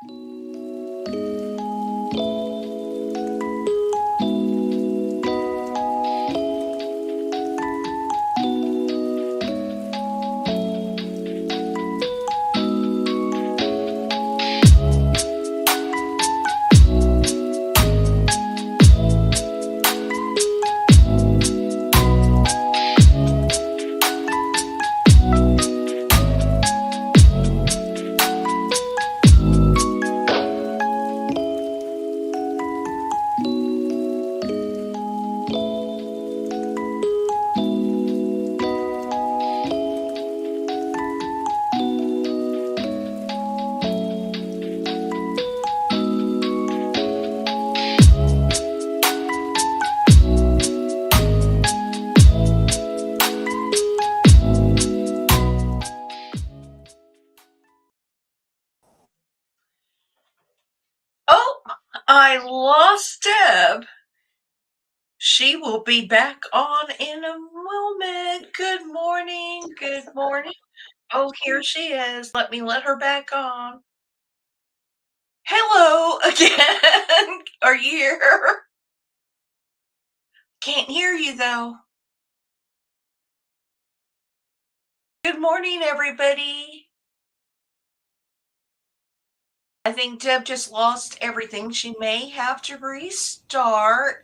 Oh, I lost Deb. She will be back on in a moment. Good morning. Good morning. Oh, here she is. Let her back on. Hello again. Are you here? Can't hear you though. Good morning, everybody. I think Deb just lost everything. She may have to restart.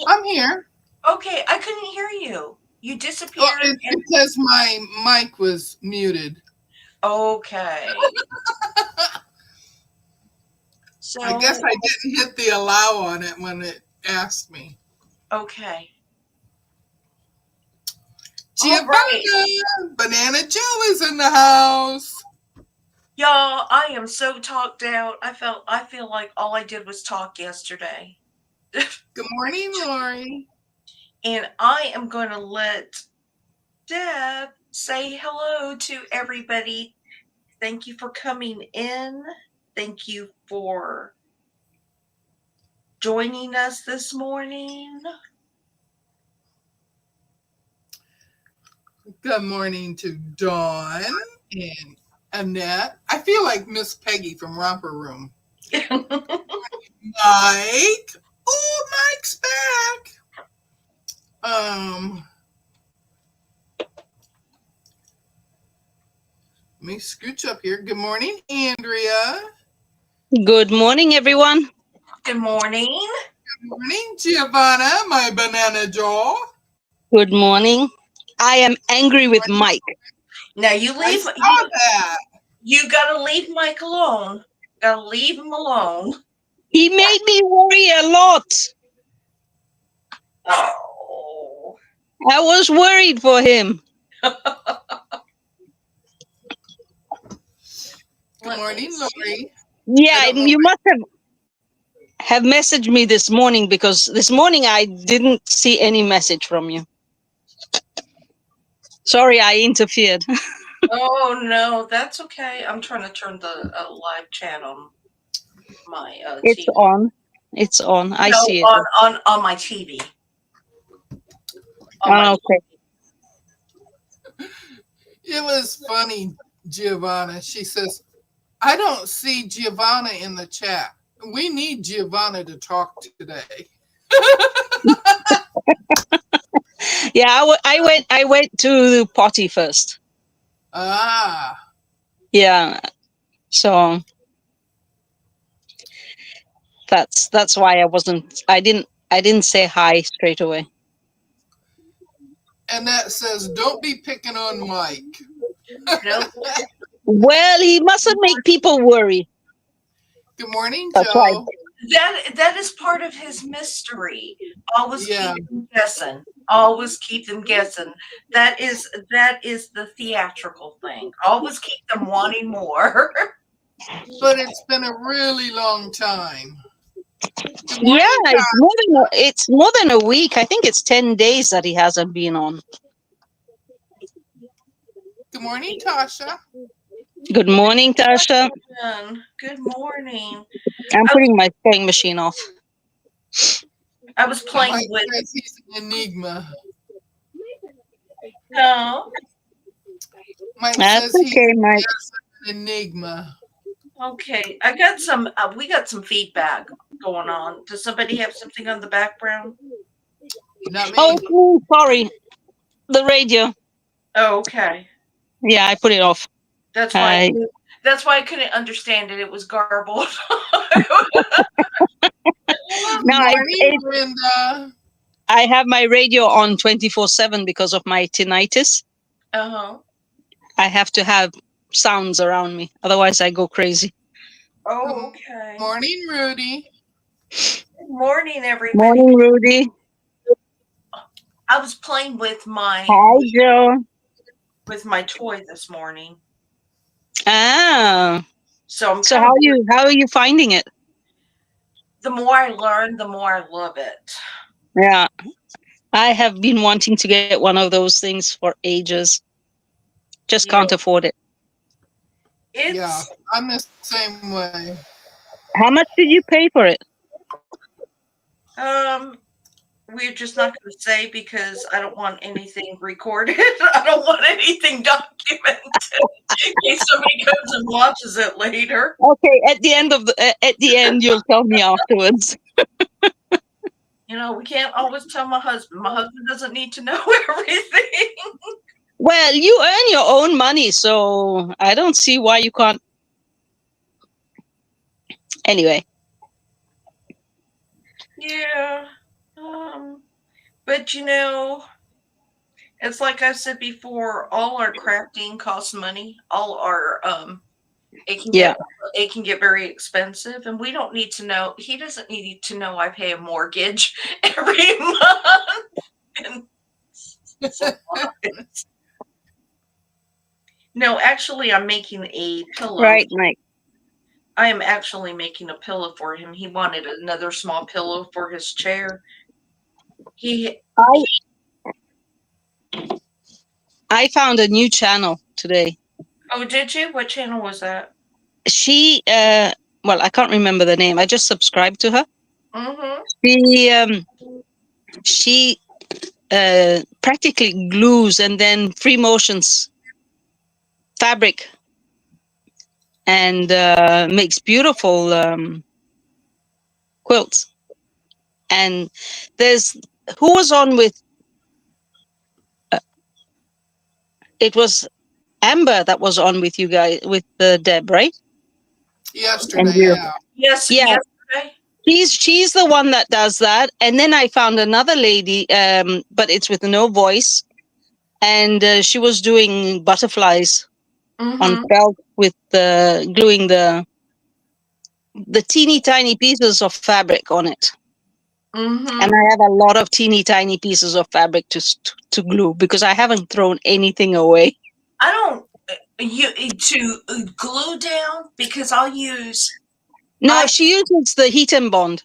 I'm here. Okay, I couldn't hear you. You Well, disappeared. it's because my mic was muted. Okay. So I guess I didn't hit the allow on it when it asked me. okay. Giovanna, right. Banana Joe is in the house. Y'all, I am so talked out. I feel like all I did was talk yesterday. Good morning, Lori. And I am going to let Deb say hello to everybody. Thank you for coming in. Thank you for joining us this morning. Good morning to Dawn and Annette. I feel like Miss Peggy from Romper Room. Mike. Oh, Mike's back. Let me scooch up here. Good morning, Andrea. Good morning, everyone. Good morning. Good morning, Giovanna, my banana jaw. Good morning. I am angry with Mike. Now you leave. I saw that. You gotta leave Mike alone. Gotta leave him alone. He made me worry a lot. Oh. I was worried for him. Good morning, Lori. Yeah, you must have messaged me this morning because this morning I didn't see any message from you. Sorry, I interfered. Oh no, that's okay. I'm trying to turn the live chat on my It's TV. on. It's on. I see it. On my TV. Okay. It was funny, Giovanna. She says, I don't see Giovanna in the chat. We need Giovanna to talk today. Yeah, I went to the potty first. Ah. Yeah. So that's why I didn't say hi straight away. And that says, don't be picking on Mike. Nope. Well, he mustn't make people worry. Good morning, That's Joe. right. That is part of his mystery. Always Yeah. keep them guessing. Always keep them guessing. That is the theatrical thing. Always keep them wanting more. But it's been a really long time. Good Yeah, morning, it's more than a week. I think it's 10 days that he hasn't been on. Good morning, Tasha. Good morning, Tasha. Good morning. I'm putting my sewing machine off. I was playing Mike with. says he's an enigma. No. Mike That's says he's okay, Mike. an enigma. Okay, I got some. We got some feedback going on. Does somebody have something on the background? Not Oh, me. it's me. Sorry, the radio. Oh, okay. Yeah, I put it off. That's why. I That's why I couldn't understand it. It was garbled. Good no, morning, Brenda. I have my radio on 24/7 because of my tinnitus. Uh-huh. I have to have sounds around me, otherwise I go crazy. Oh, Good okay. morning, Rudy. Good morning, everybody. Morning, Rudy. I was playing Hi, Joe. with my toy this morning, Ah, so I'm so kind of. how are you finding it? The more I learn, the more I love it. Yeah, I have been wanting to get one of those things for ages. Just Yeah, can't afford it. Yeah, it's I'm the same way. How much did you pay for it? um. We're just not going to say because I don't want anything recorded. I don't want anything documented in case somebody comes and watches it later. Okay, at the end, you'll tell me afterwards. We can't always tell my husband. My husband doesn't need to know everything. Well, you earn your own money, so I don't see why you can't. Anyway, Yeah. But it's like I said before, all our crafting costs money. All our it can yeah. get it can get very expensive, and we don't need to know. He doesn't need to know I pay a mortgage every month and supplies. No, actually, I'm making a pillow. Right, Mike. I am actually making a pillow for him. He wanted another small pillow for his chair. He I I found a new channel today. Oh, did you? What channel was that? She well, I can't remember the name. I just subscribed to her. Mm-hmm. She practically glues and then free motions fabric and makes beautiful quilts. And there's who was on with uh, it was Amber that was on with you guys with Deb, right? And Yesterday, you. yeah. Yes, Yeah, yesterday. she's the one that does that. And then I found another lady, but it's with no voice, and she was doing butterflies on Mm-hmm. felt with gluing the teeny tiny pieces of fabric on it. And Mm-hmm. I have a lot of teeny tiny pieces of fabric to glue because I haven't thrown anything away. I don't you to glue down because I'll use No, I she uses the heat and bond.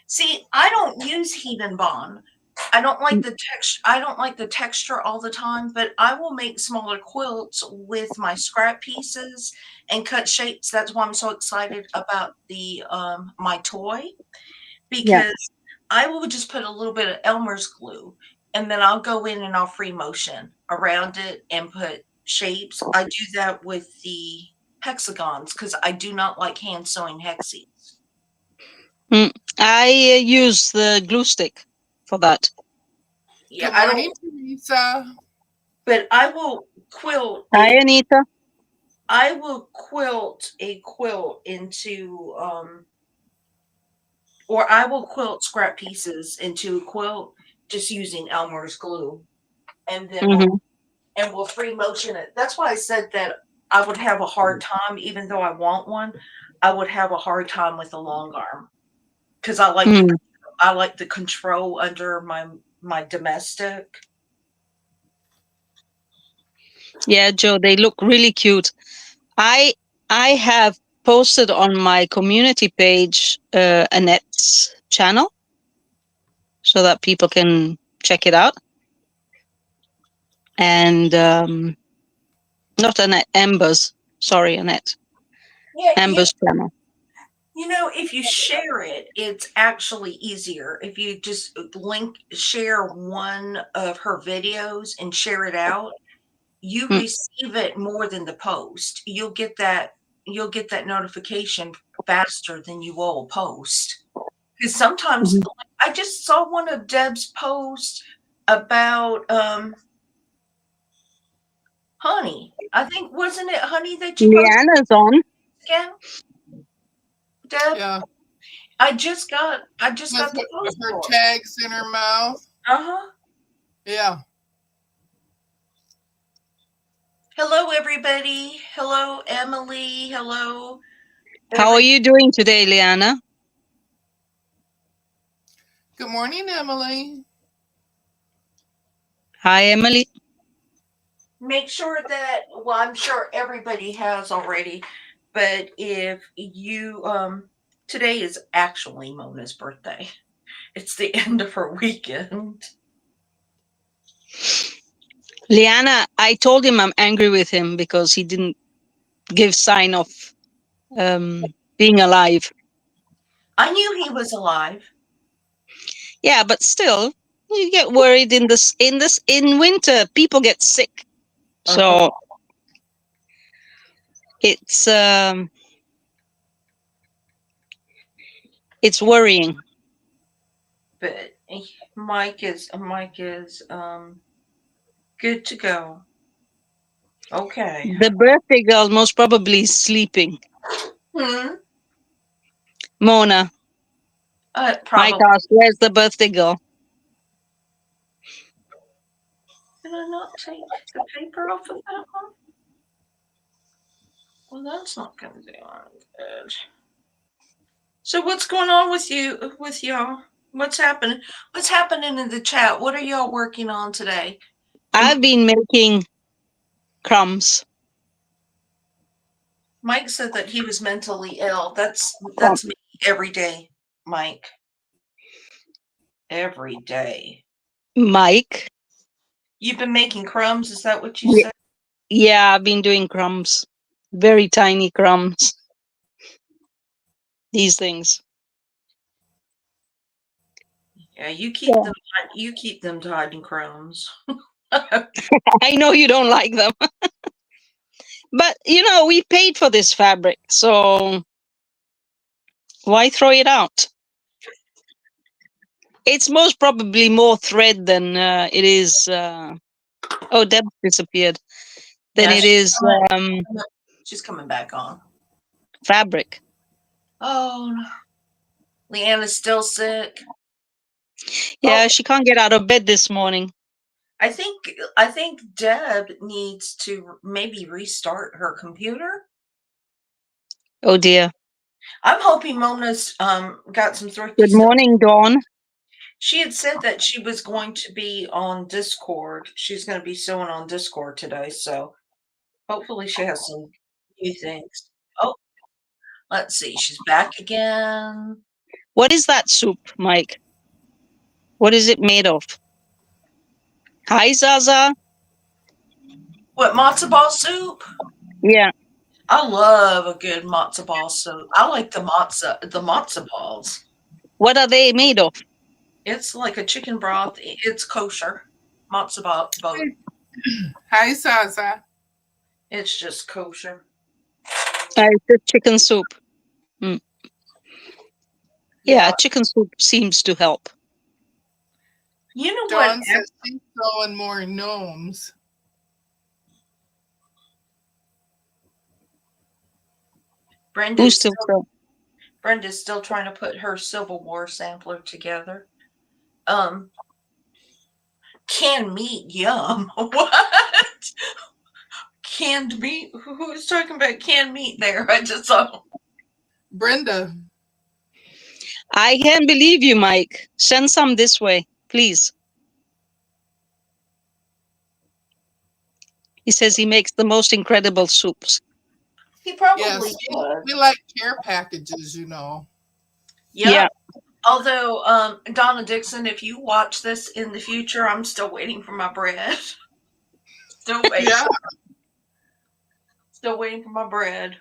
see I don't use heat and bond. I don't like the text. I don't like the texture all the time, but I will make smaller quilts with my scrap pieces and cut shapes. That's why I'm so excited about the my toy Yeah. because I will just put a little bit of Elmer's glue and then I'll go in and I'll free motion around it and put shapes. I do that with the hexagons because I do not like hand sewing hexies. Mm. I use the glue stick for that. Yeah, Good I don't, morning, Teresa. but I will quilt Hi, a Anita. I will quilt a quilt or I will quilt scrap pieces into a quilt just using Elmer's glue, and then Hmm. we'll free motion it. That's why I said that I would have a hard time, even though I want one. I would have a hard time with a long arm because Mm. I like the control under my domestic. Yeah, Joe, they look really cute. I I have posted on my community page Annette's channel so that people can check it out. And not Annette, Amber's. Sorry, Annette. Yeah, Amber's channel. if you share it, it's actually easier. If you just share one of her videos and share it out, you Mm. receive it more than the post. You'll get that you'll get that notification faster than you will a post. Because sometimes Mhm. I just saw one of Deb's posts about honey. I think wasn't it honey that you posted Leanna's on. again, Deb? Yeah. I just got With the post her for it. tags in her mouth. Uh-huh. Yeah. Hello everybody. Hello Emily. Hello How are every you doing today, Leanna? Good morning, Emily. Hi, Emily. make sure that well I'm sure everybody has already, but if you today is actually Mona's birthday. It's the end of her weekend. Leanna, I told him I'm angry with him because he didn't give sign of being alive. I knew he was alive. Yeah, but still, you get worried in winter. People get sick, Uh-huh. so it's um, it's worrying. But Mike is good to go. Okay. The birthday girl most probably is sleeping. Hmm. Mona, Mike Probably. asked, "Where's the birthday girl?" Did I not take the paper off of that one? Well, that's not gonna do any good. So what's going on with y'all? What's happening? What's happening in the chat? What are y'all working on today? I've been making crumbs. Mike said that he was mentally ill. Crumb. That's me every day, Mike. Every day. Mike. You've been making crumbs, is that what you Ye- said? Yeah, I've been doing crumbs. Very tiny crumbs. These things. Yeah, Yeah. you keep them tiny crumbs. I know you don't like them. But we paid for this fabric, so why throw it out? It's most probably more thread than it is. Oh, Deb disappeared. Than Yeah, it is um, she's coming back on. fabric. Oh, no. Leanna's still sick. Oh, Yeah, she can't get out of bed this morning. I think Deb needs to maybe restart her computer. Oh dear. I'm hoping Mona's got some thrifty Good stuff. morning, Dawn. She had said that she was going to be on Discord. She's going to be sewing on Discord today, so hopefully she has some new things. Oh, let's see. She's back again. What is that soup, Mike? What is it made of? Hi, Zaza. What, matzo ball soup? Yeah. I love a good matzo ball soup. I like the matzo balls. What are they made of? It's like a chicken broth. It's kosher. Matzo ball boat. Hi, Zaza. It's just kosher. It's a chicken soup. Mm. Yeah, Yeah. chicken soup seems to help. You know what? Dawn says she's throwing more gnomes. Who's Brenda's still so? Brenda's still trying to put her Civil War sampler together. Um, canned meat, yum. What? Canned meat? Who's talking about canned meat there? I just saw. Brenda. I can't believe you, Mike. Send some this way, please. He says he makes the most incredible soups. He probably Yes, would. we like care packages, you know. Yep. Yeah. Although, Donna Dixon, if you watch this in the future, I'm still waiting for my bread. Still waiting. Yeah. Still waiting for my bread.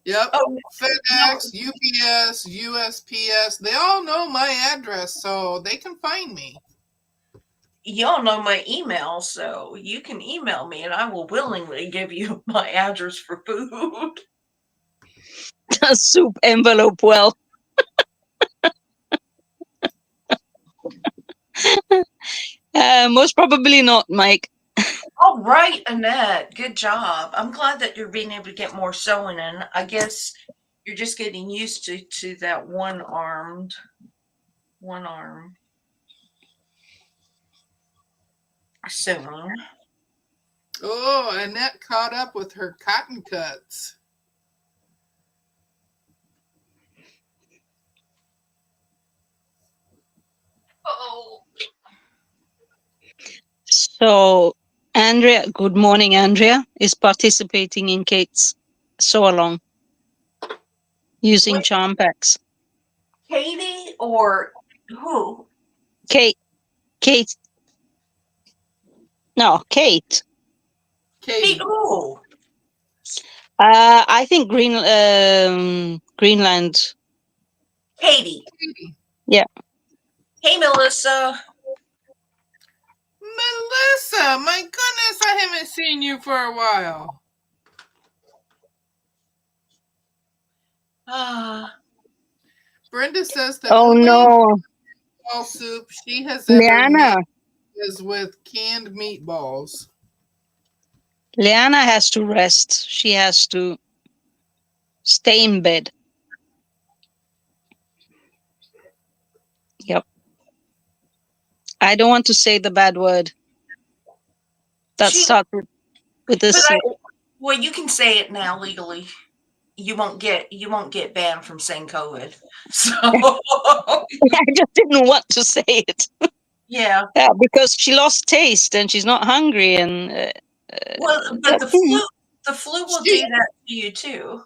Yep. Oh, no, FedEx, UPS, USPS, they all know my address, so they can find me. y'all know my email, so you can email me and I will willingly give you my address for food. the soup envelope well. Most probably not, Mike. All right, Annette. Good job. I'm glad that you're being able to get more sewing in. I guess you're just getting used to that one arm sewing. Oh, Annette caught up with her cotton cuts. Oh, So, Andrea, good morning, Andrea, is participating in Kate's sew along using wait, charm packs. Katie or who? Kate, Kate, no, Kate. Kate Katie. who? I think Greenland. Katie. Katie. Yeah. Hey, Melissa. Melissa, my goodness, I haven't seen you for a while. Ah, Brenda says the Oh only no, ball soup she has ever Liana. made is with canned meatballs. Liana has to rest. She has to stay in bed. Yep. I don't want to say the bad word that she. starts with a But C. well, you can say it now legally. You won't get banned from saying COVID. So I just didn't want to say it. yeah. Yeah, because she lost taste and she's not hungry, and Well, but that, the flu will do She that to you too.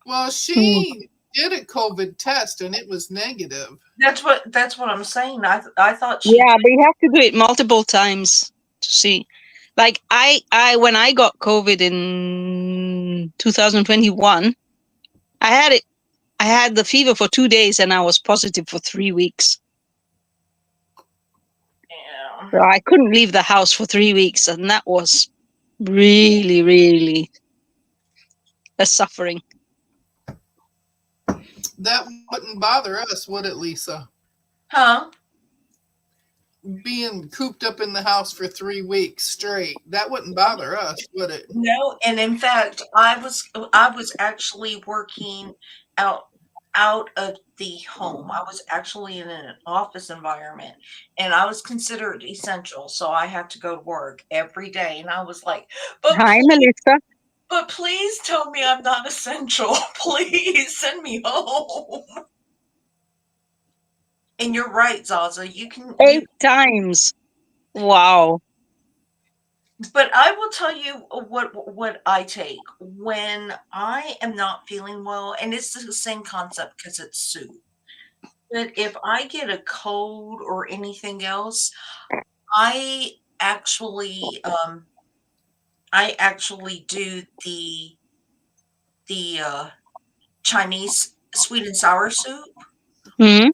well, Mm. she did a COVID test and it was negative. That's what I'm saying. I thought she Yeah, but you have to do it multiple times to see. Like when I got COVID in 2021, I had it. I had the fever for 2 days and I was positive for 3 weeks. yeah. So I couldn't leave the house for 3 weeks, and that was really, really a suffering. That wouldn't bother us, would it, Lisa? Huh? Being cooped up in the house for 3 weeks straight. That wouldn't bother us, would it? No, and in fact, I was actually working out out of the home. I was actually in an office environment and I was considered essential, so I had to go to work every day and I was like, "But Hi, please, Melissa. but please tell me I'm not essential. Please send me home." And you're right, Zaza. You 8 times. Wow. but I will tell you what I take when I am not feeling well, and it's the same concept because it's soup. But if I get a cold or anything else, I actually um I actually do the Chinese sweet and sour soup Hmm.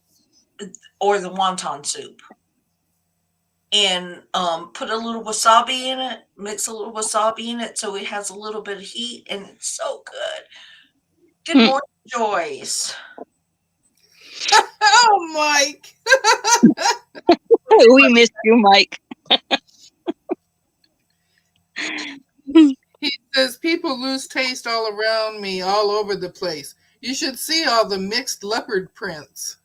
or the wonton soup. And put a little wasabi in it, mix a little wasabi in it so it has a little bit of heat and it's so good. Good morning, Joyce. Oh, Mike. We missed you, Mike. He says people lose taste all around me, all over the place. You should see all the mixed leopard prints.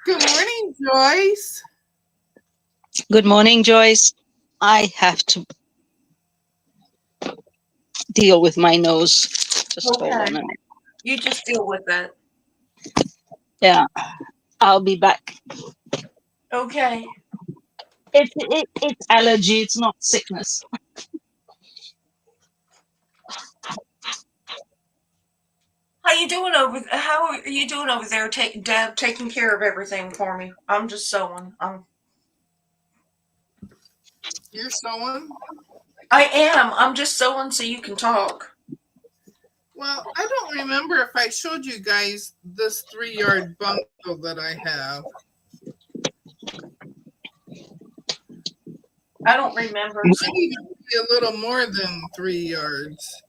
Good morning, Joyce. Good morning, Joyce. I have to deal with my nose. Just hold on Okay, a minute. you just deal with it. Yeah, I'll be back. Okay. It's allergy. It's not sickness. How are you doing over there, Dad, taking care of everything for me? I'm just sewing. You're sewing? I am. I'm just sewing so you can talk. Well, I don't remember if I showed you guys this 3 yard bundle that I have. I don't remember It seeing. might even be a little more than 3 yards.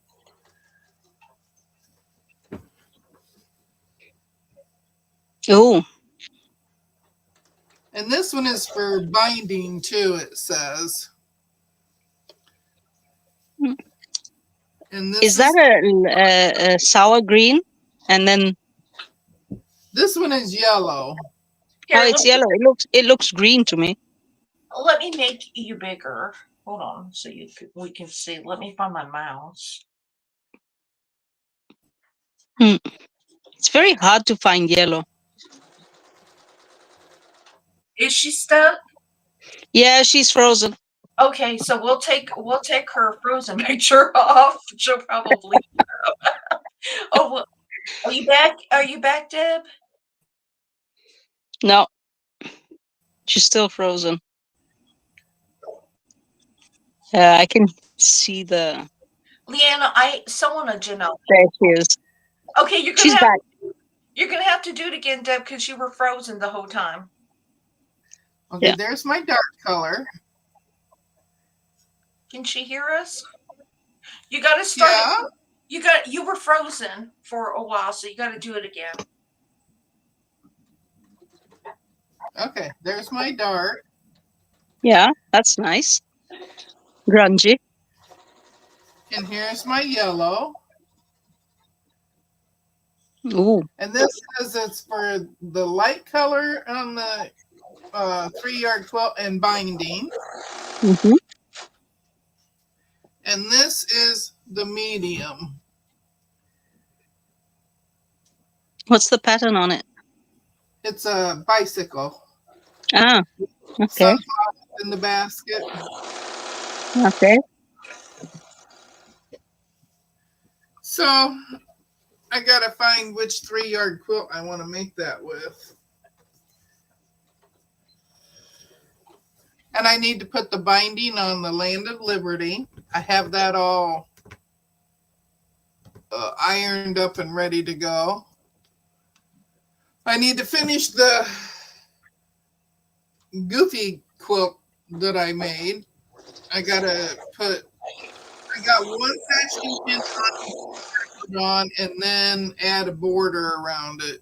Oh, And this one is for binding too, it says. And is this that is a sour green? And then this one is yellow. oh, Here, it's yellow. It looks green to me. let me make you bigger. Hold on, so we can see. Let me find my mouse. Hmm. It's very hard to find yellow. Is she stuck? Yeah, she's frozen. Okay, so we'll take her frozen picture off. She'll probably. Oh, well, are you back? Are you back, Deb? No, she's still frozen. I can see the. Leanna, someone a Janelle. There she is. Okay, She's back. you're gonna have to do it again, Deb, because you were frozen the whole time. Okay, Yeah. there's my dark color. Can she hear us? You got to start it. Yeah. You were frozen for a while, so you got to do it again. Okay, there's my dark. Yeah, that's nice. Grungy. And here's my yellow. Ooh. And this says it's for the light color on the 3-yard quilt and binding. Hmm. And this is the medium. What's the pattern on it? It's a bicycle. Ah, okay. Sunflowers in the basket. Okay. So I gotta find which 3-yard quilt I want to make that with. And I need to put the binding on the Land of Liberty. I have that all ironed up and ready to go. I need to finish the Goofy quilt that I made. I got one patching pin on and then add a border around it.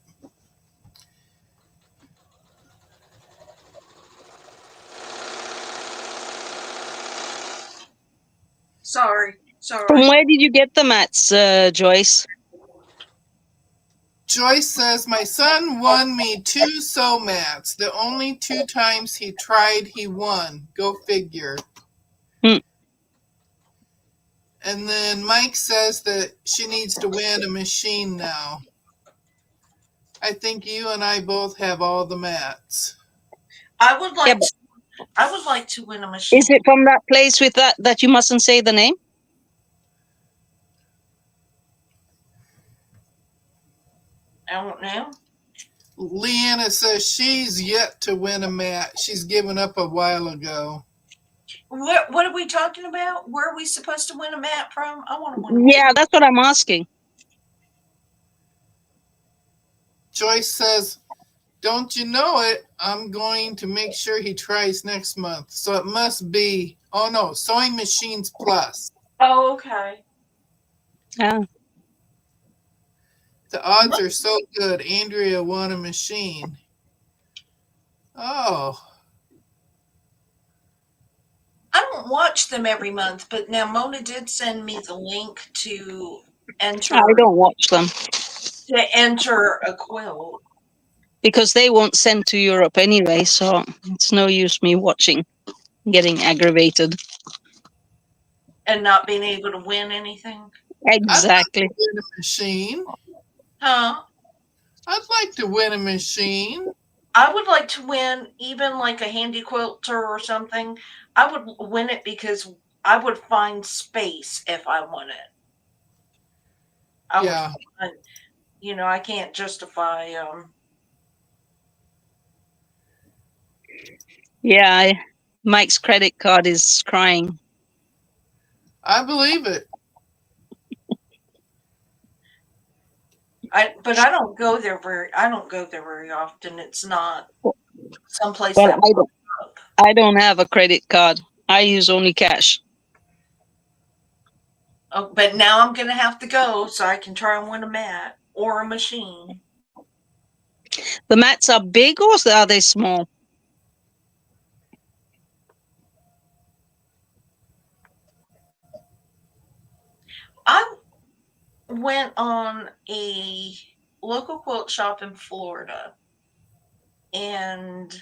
Sorry. From where did you get the mats, Joyce? Joyce says, my son won me 2 sew mats. The only 2 times he tried, he won. Go figure. Hmm. And then Mike says that she needs to win a machine now. I think you and I both have all the mats. I would Yeah, like. but I would like to win a machine. is it from that place with that you mustn't say the name? I don't know. Leanna says she's yet to win a mat. She's given up a while ago. What are we talking about? Where are we supposed to win a mat from? I want to win a mat. Yeah, that's what I'm asking. Joyce says, don't you know it? I'm going to make sure he tries next month. So it must be, oh no, Sewing Machines Plus. Oh, okay. Yeah. The odds are so good. Andrea won a machine. Oh. I don't watch them every month, but now Mona did send me the link to enter I don't watch them a quilt. because they won't send to Europe anyway, so it's no use me watching, getting aggravated. And not being able to win anything. I'd like Exactly. to win a machine. Huh? I'd like to win a machine. I would like to win even like a handy quilter or something. I would win it because I would find space if I won it. Yeah. I can't justify Yeah, Mike's credit card is crying. I believe it. but I don't go there very often. It's not someplace Well, that I don't have a credit card. I use only cash. Oh, but now I'm gonna have to go so I can try and win a mat or a machine. The mats are big or are they small? I went on a local quilt shop in Florida, and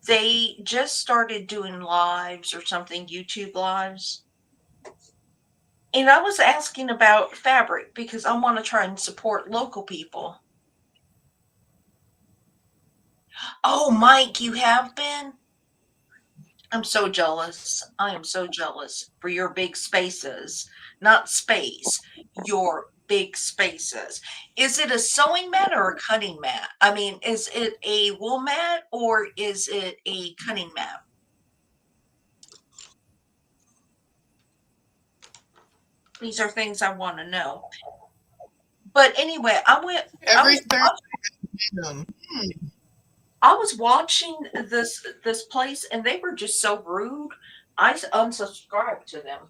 they just started doing lives or something, YouTube lives. And I was asking about fabric because I want to try and support local people. Oh, Mike, you have been? I'm so jealous. I am so jealous for your big spaces. Not space, your big spaces. Is it a sewing mat or a cutting mat? I mean, is it a wool mat or is it a cutting mat? These are things I want to know. But anyway, I Every was Thursday afternoon. I was watching this place and they were just so rude. I unsubscribed to them.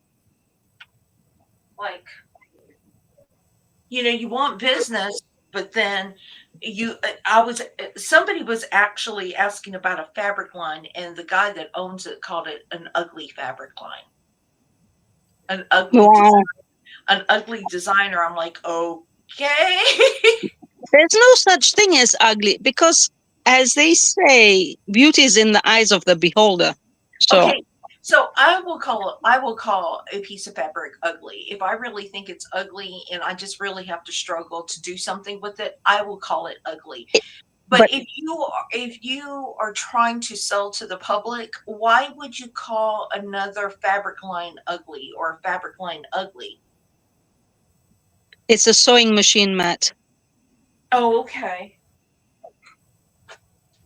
Like, you want business, but then I was somebody was actually asking about a fabric line, and the guy that owns it called it an ugly fabric line. An ugly Wow. an ugly designer. I'm like, okay. There's no such thing as ugly because, as they say, beauty is in the eyes of the beholder. So, Okay, so I will call a piece of fabric ugly. If I really think it's ugly and I just really have to struggle to do something with it, I will call it ugly. But but if you are trying to sell to the public, why would you call another fabric line ugly or a fabric line ugly? it's a sewing machine mat. Oh, okay.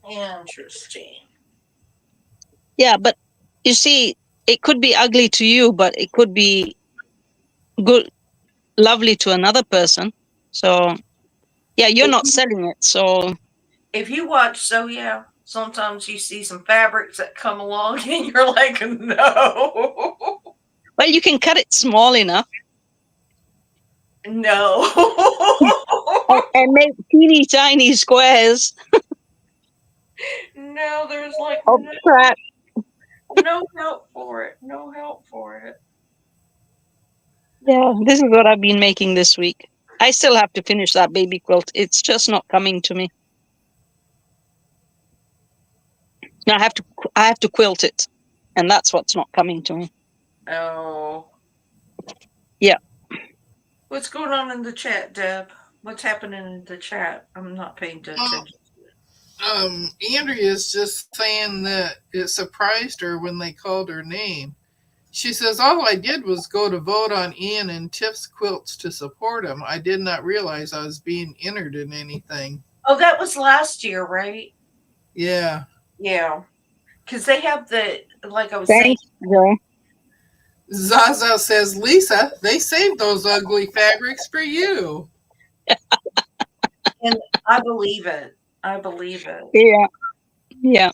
Interesting. Yeah, but you see, it could be ugly to you, but it could be good, lovely to another person. So, yeah, you're If not you, selling it. So, if you watch, so yeah, sometimes you see some fabrics that come along and you're like, no, well, you can cut it small enough no. and make teeny tiny squares No, there's like of scrap. no help for it. No help for it. Yeah, this is what I've been making this week. I still have to finish that baby quilt. It's just not coming to me. Now I have to quilt it, and that's what's not coming to me. Oh. Yeah. What's going on in the chat, Deb? What's happening in the chat? I'm not paying Well, attention. Andrea's just saying that it surprised her when they called her name. She says, all I did was go to vote on Ian and Tiff's quilts to support him. I did not realize I was being entered in anything. Oh, that was last year, right? Yeah. Yeah. Because they have like I was saying, Thanks, Joe. Zaza says, Lisa, they saved those ugly fabrics for you. and I believe it. I believe it. Yeah. Yeah.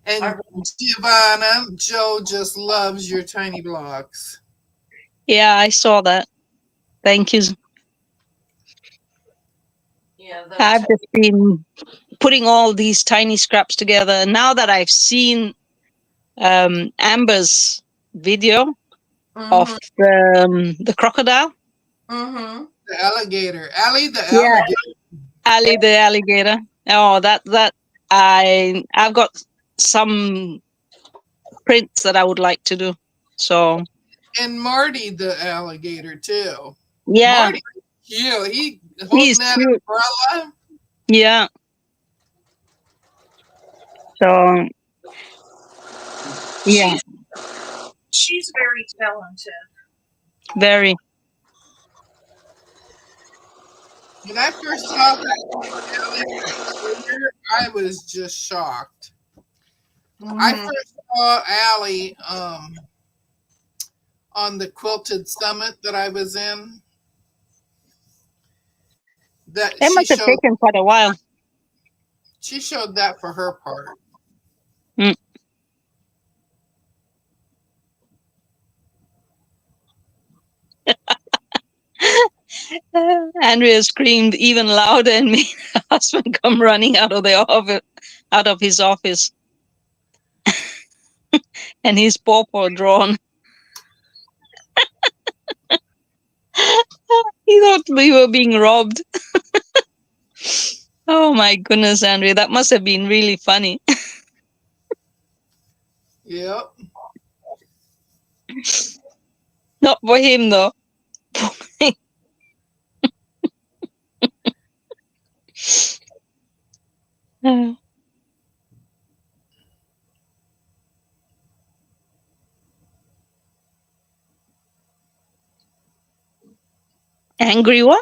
I, And Giovanna, Joe just loves your tiny blocks. Yeah, I saw that. Thank you. yeah, I've those. just been putting all these tiny scraps together. Now that I've seen Amber's video of Mm-hmm. the crocodile. Mm-hmm. The alligator. Allie the Yeah, alligator. Ali the alligator. Oh, that I've got some prints that I would like to do. So And Marty the alligator, too. yeah, Marty, cute. He he's holding that cute. umbrella. Yeah. So yeah, She's very talented. very. When I first saw that, I was just shocked. I Mm-hmm. first saw Allie on the quilted summit that I was in. That It must have taken quite a while. she showed that for her part. Mm. Andrea screamed even louder and made her husband come running out of the office, out of his office, and his paw drawn. He thought we were being robbed. Oh my goodness, Andrea, that must have been really funny. Yep. Not for him though. Angry one?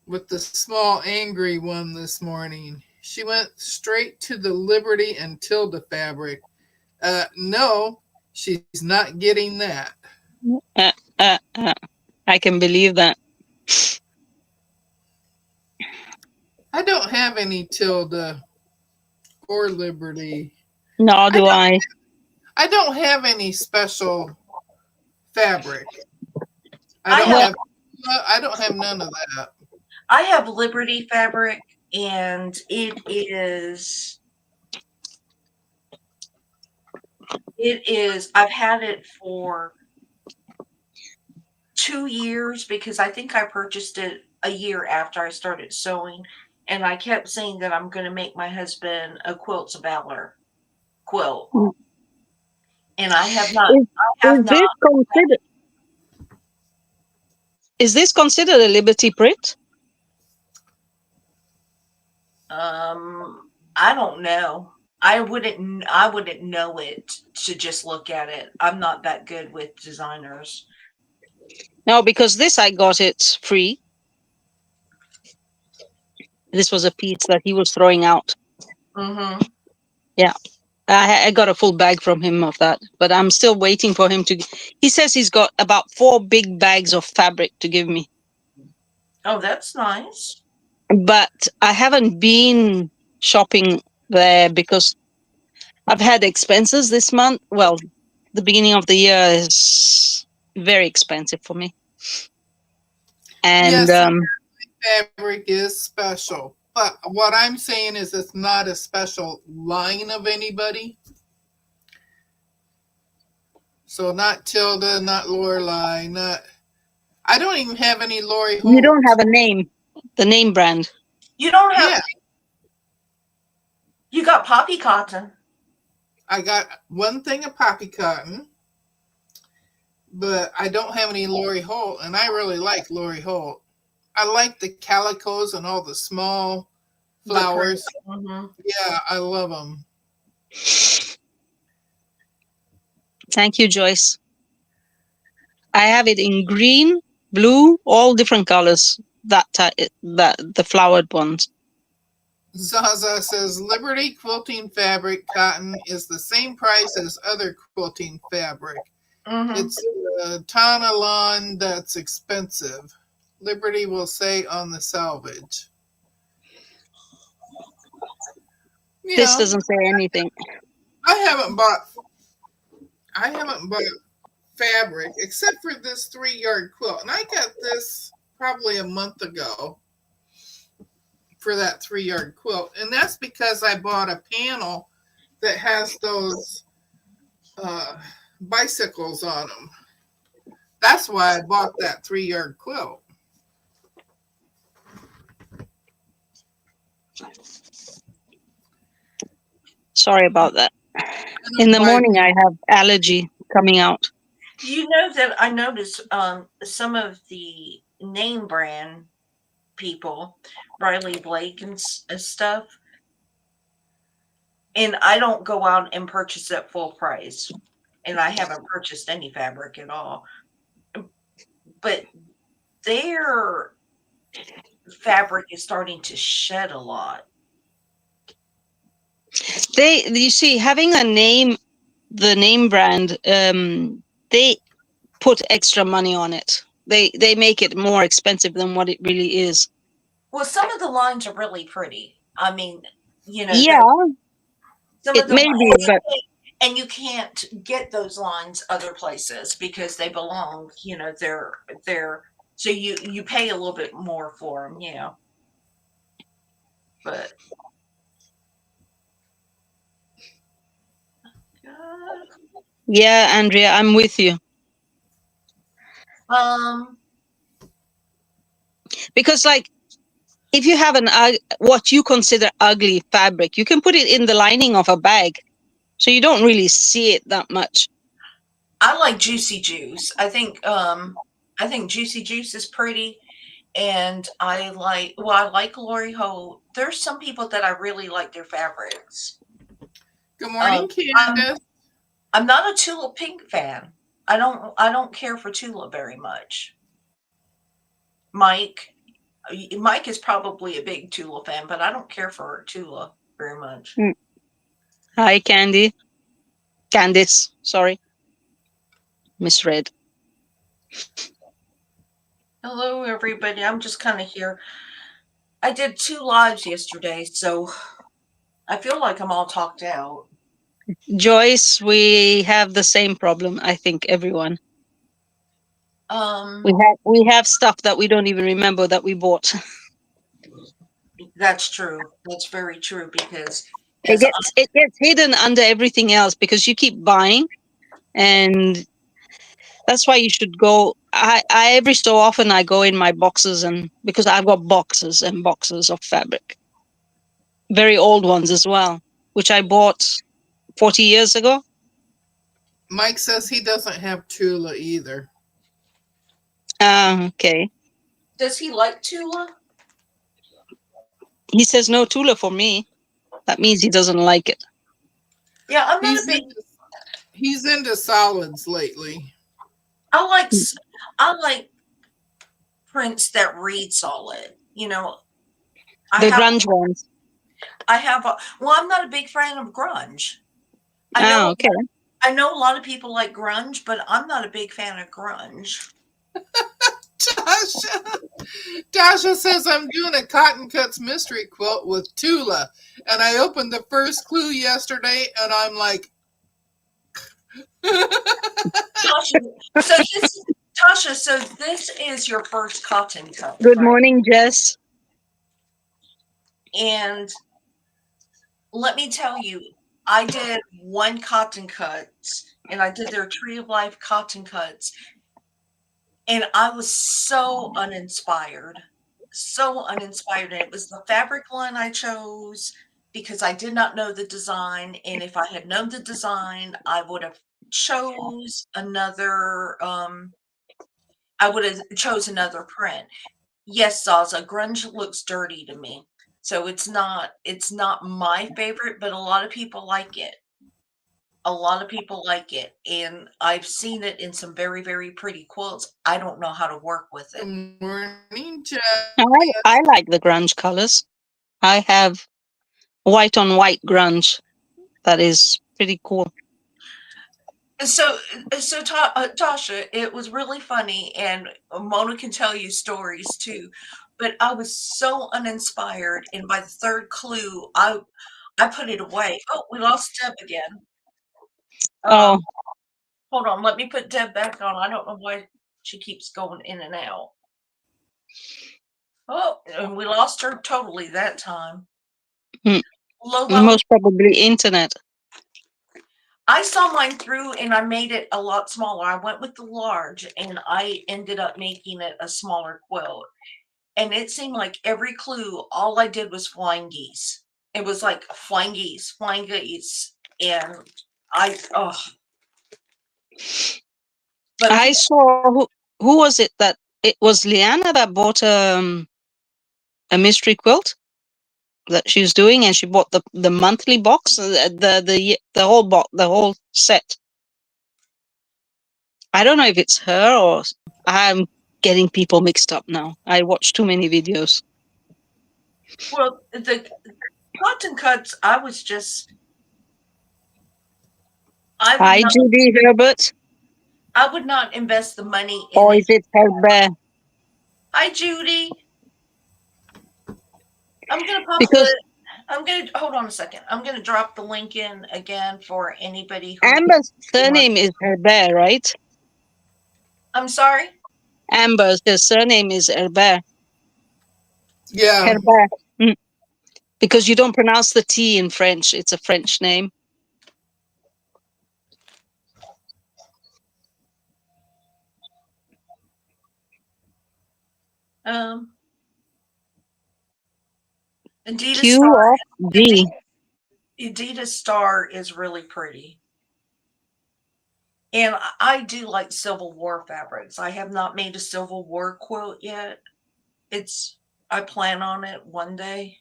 With the small angry one this morning. She went straight to the Liberty and Tilda fabric. No, she's not getting that. Uh, I can believe that. I don't have any Tilda or Liberty. Nor I do don't I. I don't have any special fabric. I I don't have Well, have I don't have none of that. I have Liberty fabric, and it is I've had it for 2 years because I think I purchased it a year after I started sewing, and I kept saying that I'm gonna make my husband a Quilts of Valor quilt, mm, and I have not is, I have is not this considered a Liberty print? I don't know. I wouldn't know it to just look at it. I'm not that good with designers. No, because this I got it free. This was a piece that he was throwing out. Mhm. Yeah. I got a full bag from him of that, but I'm still waiting for him to. He says he's got about 4 big bags of fabric to give me, Oh, that's nice. but I haven't been shopping there because I've had expenses this month. Well, the beginning of the year is very expensive for me, and Yes, fabric is special. But what I'm saying is it's not a special line of anybody. So not Tilda, not Lorelei, not I don't even have any Lori you don't Holt. have a name, the name brand. You don't have Yeah, you got poppy cotton. I got one thing of poppy cotton, but I don't have any Lori Holt, and I really like Lori Holt. I like the calicos and all the small The print. flowers. Mhm. Yeah, I love them. Thank you, Joyce. I have it in green, blue, all different colors. That the flowered ones. Zaza says Liberty quilting fabric cotton is the same price as other quilting fabric. Mhm. It's the Tonalon that's expensive. Liberty will say on the salvage. You This know, doesn't say anything. I haven't bought I haven't bought fabric except for this 3-yard quilt. And I got this probably a month ago for that 3-yard quilt. And that's because I bought a panel that has those uh, bicycles on them. That's why I bought that 3-yard quilt. Sorry about that. I In don't the buy morning, I have allergy coming out. You know that I noticed some of the name brand people, Riley Blake and stuff, and I don't go out and purchase at full price, and I haven't purchased any fabric at all. But their fabric is starting to shed a lot. You see, having a name, the name brand, they put extra money on it. They make it more expensive than what it really is. Well, some of the lines are really pretty. I mean, Yeah, some it of the may be, but and you can't get those lines other places because they belong, they're so you pay a little bit more for them, but Yeah, Andrea, I'm with you. um Because like if you have what you consider ugly fabric, you can put it in the lining of a bag. So you don't really see it that much. I like Juicy Juice. I think Juicy Juice is pretty, and I like Lori Holt. There's some people that I really like their fabrics. Good Um, morning, I'm Candace. I'm not a Tula Pink fan. I don't care for Tula very much. Mike Mike is probably a big Tula fan, but I don't care for Tula very much. Mm. Hi, Candice, sorry, misread. Hello, everybody. I'm just kind of here. I did 2 lives yesterday, so I feel like I'm all talked out. Joyce, we have the same problem. I think everyone. Um, We have stuff that we don't even remember that we bought. that's true. That's very true because It as I gets hidden under everything else because you keep buying, and that's why you should go. I every so often I go in my boxes, and because I've got boxes and boxes of fabric, very old ones as well, which I bought 40 years ago. Mike says he doesn't have Tula either. Okay. does he like Tula? He says no Tula for me. That means he doesn't like it. Yeah, I'm not a He's big into he's into solids lately. I like I like prints that read solid. I The have grunge ones. I'm not a big fan of grunge. I know Okay. I know a lot of people like grunge, but I'm not a big fan of grunge. Tasha, Tasha says I'm doing a Cotton Cuts mystery quilt with Tula, and I opened the first clue yesterday, and I'm like, Tasha, so this is your first cotton cut, Good right? morning, Jess. And let me tell you, I did one cotton cuts, and I did their Tree of Life cotton cuts, and I was so uninspired. So uninspired. And it was the fabric line I chose because I did not know the design. And if I had known the design, I would have chose another print. Yes, Zaza, grunge looks dirty to me. So it's not my favorite, but a lot of people like it. A lot of people like it, and I've seen it in some very, very pretty quilts. I don't know how to work with it. good morning, Jess. I like the grunge colors. I have white on white grunge. That is pretty cool. So, Tasha, it was really funny, and Mona can tell you stories too. But I was so uninspired, and by the third clue, I put it away. Oh, we lost Deb again. Oh, Um, hold on, let me put Deb back on. I don't know why she keeps going in and out. Oh, and we lost her totally that time. mm, Lobo, most probably internet. I saw mine through and I made it a lot smaller. I went with the large and I ended up making it a smaller quilt. And it seemed like every clue, all I did was flying geese. It was like flying geese, flying geese. And oh, but I saw who was it that it was Liana that bought a mystery quilt that she was doing, and she bought the monthly box, the whole box, the whole set. I don't know if it's her or I'm getting people mixed up now. I watch too many videos. well, the cotton cuts, I would Hi, not, Judy Herbert, I would not invest the money in or it. is it Herbert? Hi, Judy. I'm gonna pop Because the I'm gonna hold on a second. I'm gonna drop the link in again for anybody who Amber's wants. surname is Herbert, right? I'm sorry. Amber's her surname is Herbert. Yeah. Herbert. Mm. Because you don't pronounce the T in French. It's a French name. Um, Adidas Q Star. of D. Adidas Star is really pretty. And I do like Civil War fabrics. I have not made a Civil War quilt yet. I plan on it one day.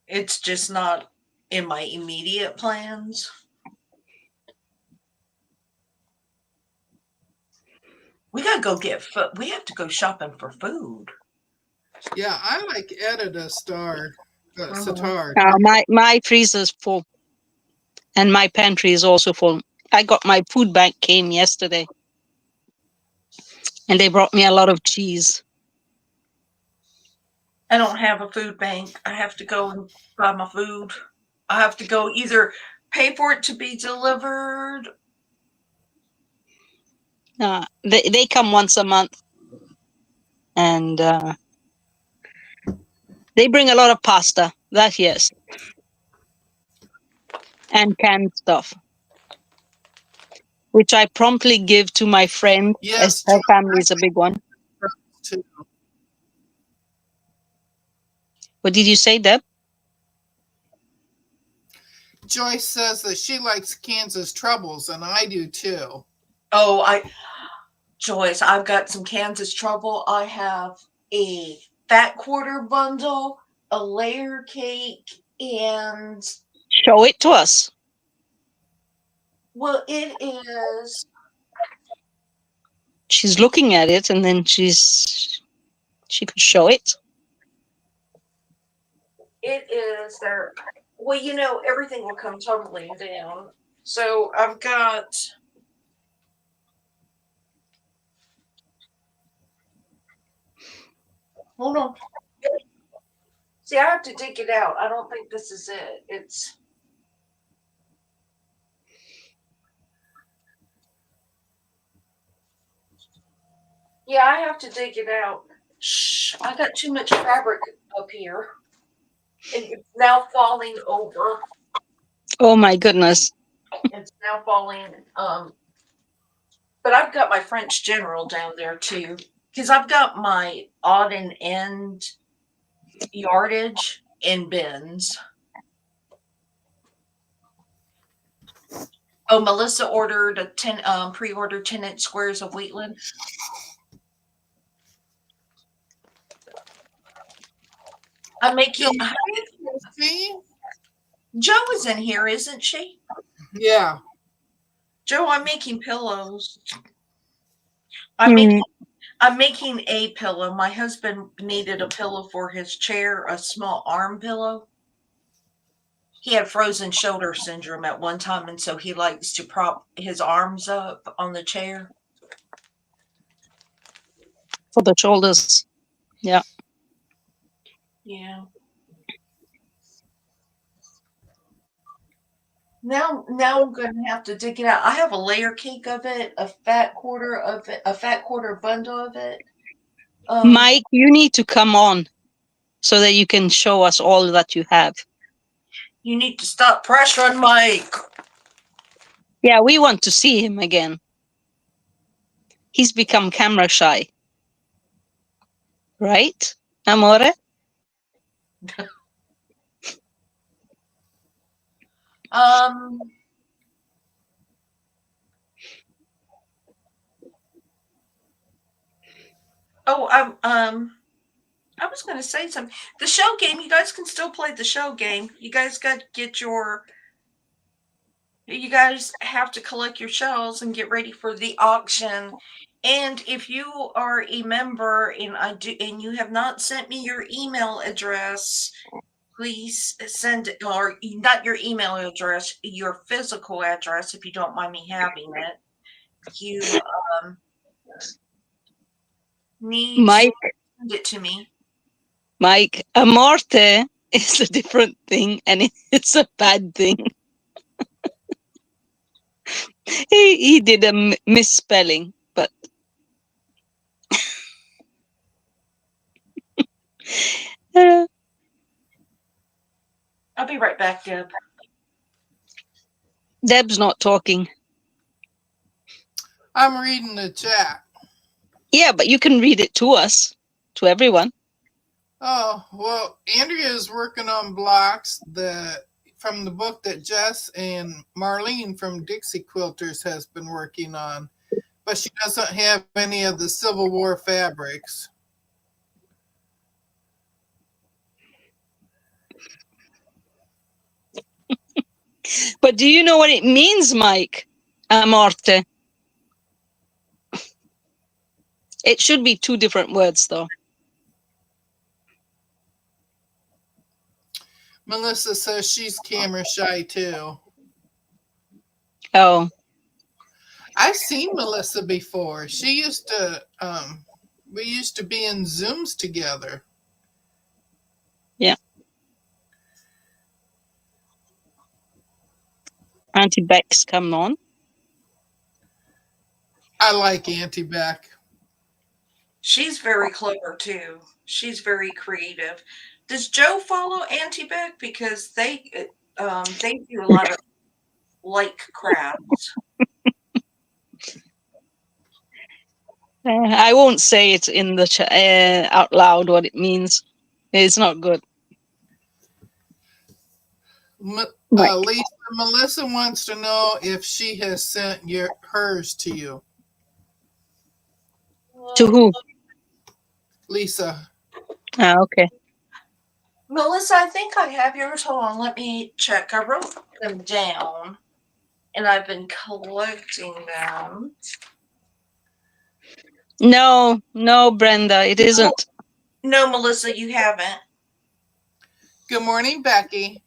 It's just not in my immediate plans. We gotta go get food. We have to go shopping for food. Yeah, I like Editor Star, Sitar. My freezer's full. And my pantry is also full. I got my food bank came yesterday. And they brought me a lot of cheese. I don't have a food bank. I have to go and buy my food. I have to go either pay for it to be delivered. They come once a month. And they bring a lot of pasta. That, yes. And canned stuff. Which I promptly give to my friend, as Yes, her family is a big one. too. What did you say, Deb? Joyce says that she likes Kansas Troubles, and I do too. Oh, Joyce, I've got some Kansas trouble. I have a fat quarter bundle, a layer cake, and Show it to us. well, it is. She's looking at it, and then she could show it. It is there. Well, everything will come tumbling down. So I've got. Hold on. See, I have to dig it out. I don't think this is it. It's. Yeah, I have to dig it out. Shh, I got too much fabric up here. And it's now falling over. Oh my goodness. It's now falling. But I've got my French General down there too. Because I've got my odd and end yardage in bins. Oh, Melissa ordered a pre-ordered 10-inch squares of Wheatland. I'm making. See? Jo is in here, isn't she? Yeah. Jo, I'm making pillows. Mm. I'm making a pillow. My husband needed a pillow for his chair, a small arm pillow. He had frozen shoulder syndrome at one time, and so he likes to prop his arms up on the chair. For the shoulders. Yeah. Yeah. Now I'm going to have to dig it out. I have a layer cake of it, a fat quarter of it, a fat quarter bundle of it. Mike, you need to come on so that you can show us all that you have. You need to stop pressuring Mike. Yeah, we want to see him again. He's become camera shy. Right, Amore? Oh, I was going to say something. The show game, you guys can still play the show game. You guys got to get you guys have to collect your shells and get ready for the auction. And if you are a member and you have not sent me your email address, please send it, or not your email address, your physical address, if you don't mind me having it. You need Mike, to send it to me. Mike, amorte is a different thing, and it's a bad thing. He did a misspelling, but uh, I'll be right back, Deb. Deb's not talking. I'm reading the chat. Yeah, but you can read it to us, to everyone. Oh, well, Andrea is working on blocks from the book that Jess and Marlene from Dixie Quilters has been working on, but she doesn't have any of the Civil War fabrics. But do you know what it means, Mike? Amorte. It should be two different words, though. Melissa says she's camera shy too. Oh, I've seen Melissa before. She used to, we used to be in Zooms together. yeah. Auntie Beck's coming on. I like Auntie Beck. She's very clever too. She's very creative. Does Joe follow Auntie Beck because they do a lot of like crafts? I won't say it in the out loud what it means. It's not good. Lisa, Melissa wants to know if she has sent hers to you. To who? Lisa. Okay. Melissa, I think I have yours. Hold on, let me check. I wrote them down, and I've been collecting them. No, Brenda, it isn't. No, Melissa, you haven't. Good morning, Becky.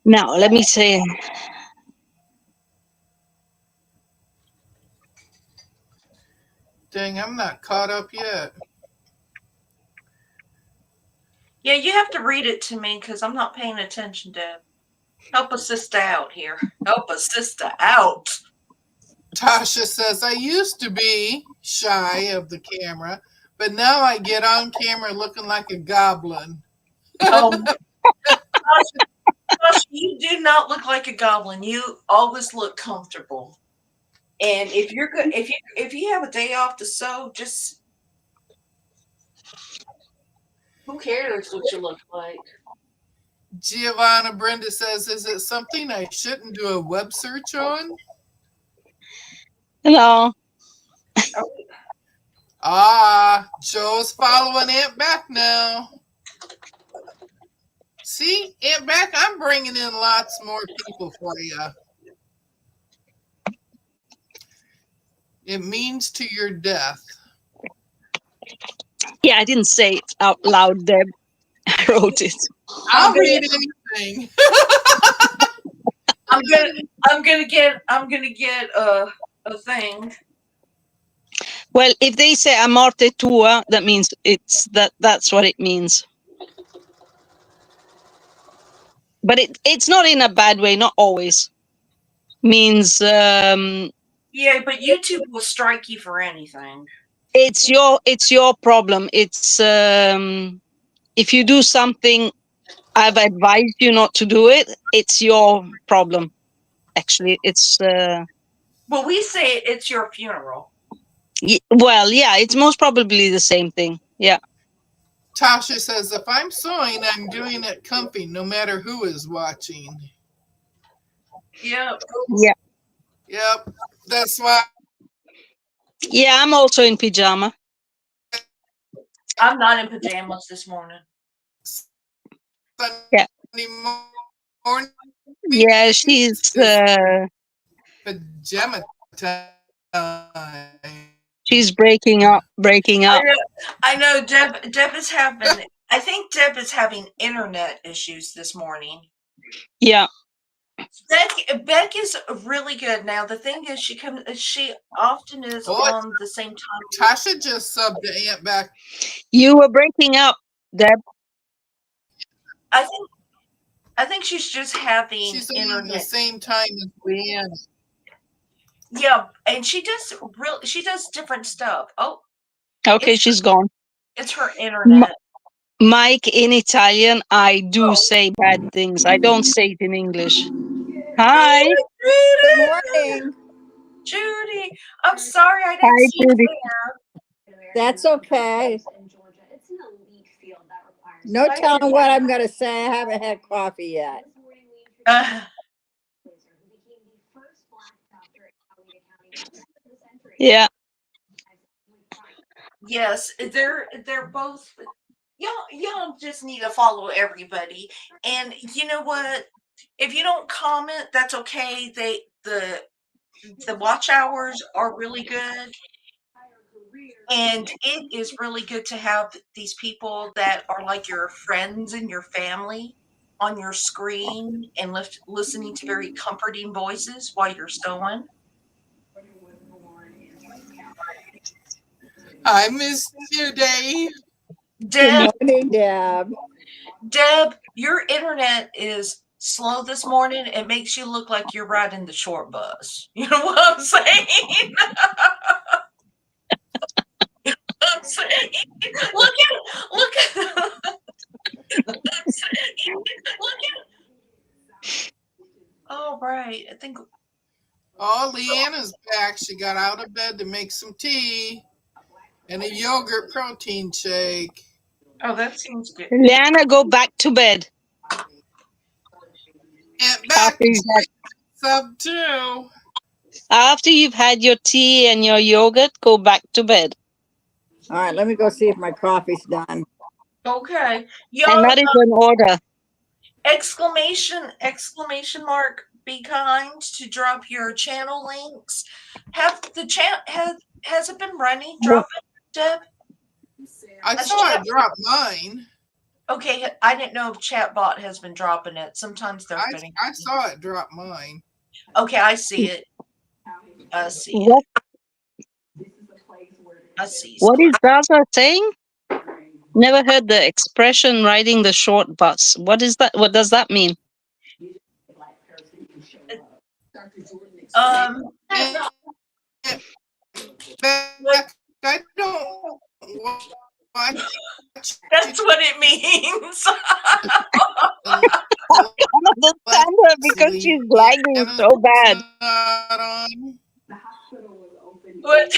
Now, let me say. Dang, I'm not caught up yet. Yeah, you have to read it to me because I'm not paying attention, Deb. Help a sister out here. Help a sister out. Tasha says, I used to be shy of the camera, but now I get on camera looking like a goblin. Gosh, you do not look like a goblin. You always look comfortable. And if you're good, if you have a day off to sew, just who cares what you look like? Giovanna Brenda says, is it something I shouldn't do a web search on? No. Joe's following Aunt Beck now. See, Aunt Beck, I'm bringing in lots more people for you. It means to your death. Yeah, I didn't say it out loud, Deb. I wrote it. I'll read anything. I'm gonna get a thing. Well, if they say amorte tua, that means that's what it means. But it's not in a bad way, not always. Means yeah, but YouTube will strike you for anything. It's your problem. It's if you do something I've advised you not to do it, it's your problem. Actually, it's well, we say it's your funeral. Well, yeah, it's most probably the same thing. Yeah. Tasha says, if I'm sewing, I'm doing it comfy, no matter who is watching. Yep. Yeah. Yep. That's why. Yeah, I'm also in pajama. I'm not in pajamas this morning. Yeah. Morning. Yeah, she's pajama time. She's breaking up. I know Deb is having I think Deb is having internet issues this morning. Yeah. Beck is really good. Now the thing is, she often is Boy, on the same time. Tasha just subbed to Aunt Beck. You were breaking up, Deb. I think I think she's just having She's on the internet. same time as Leanne. Yeah, and she does different stuff. Oh, Okay, it's she's gone. it's her M- internet. Mike, in Italian, I do say bad things. I don't say it in English. Hi. Good Judy, morning. Judy, I'm sorry I didn't Hi, see you Judy. there. That's okay. No Hi, telling what Judy. I'm going to say. I haven't had coffee yet. Uh, Yeah. yes, they're both. Y'all just need to follow everybody, and you know what? If you don't comment, that's okay. The watch hours are really good, and it is really good to have these people that are like your friends and your family on your screen and listening to very comforting voices while you're sewing. I missed you, Dave. Good Deb, morning, Deb. Deb, your internet is slow this morning. It makes you look like you're riding the short bus. You know what I'm saying? I'm saying, look at, look at. Oh, right. I think. Oh, Leanna's back. She got out of bed to make some tea and a yogurt protein shake. Oh, that seems good. Liana, go back to bed Aunt after Beck you've had, sub too. after you've had your tea and your yogurt. Go back to bed, All right, let me go see if my coffee's done. Okay, and y'all. that is an order. Exclamation mark. Be kind to drop your channel links. Have the chat has it been running? Drop it, Deb. I Has saw chat it drop mine. Okay, I didn't know if Chatbot has been dropping it. Sometimes they're I, getting. I saw it drop mine. Okay, I see it. I see it. What I see. What is Zaza saying? Never heard the expression riding the short bus. What is that? What does that mean? Um, Aunt what? Beck, I don't watch That's what it means. I can't understand her because she's lagging Leanna's so bad. not on. what?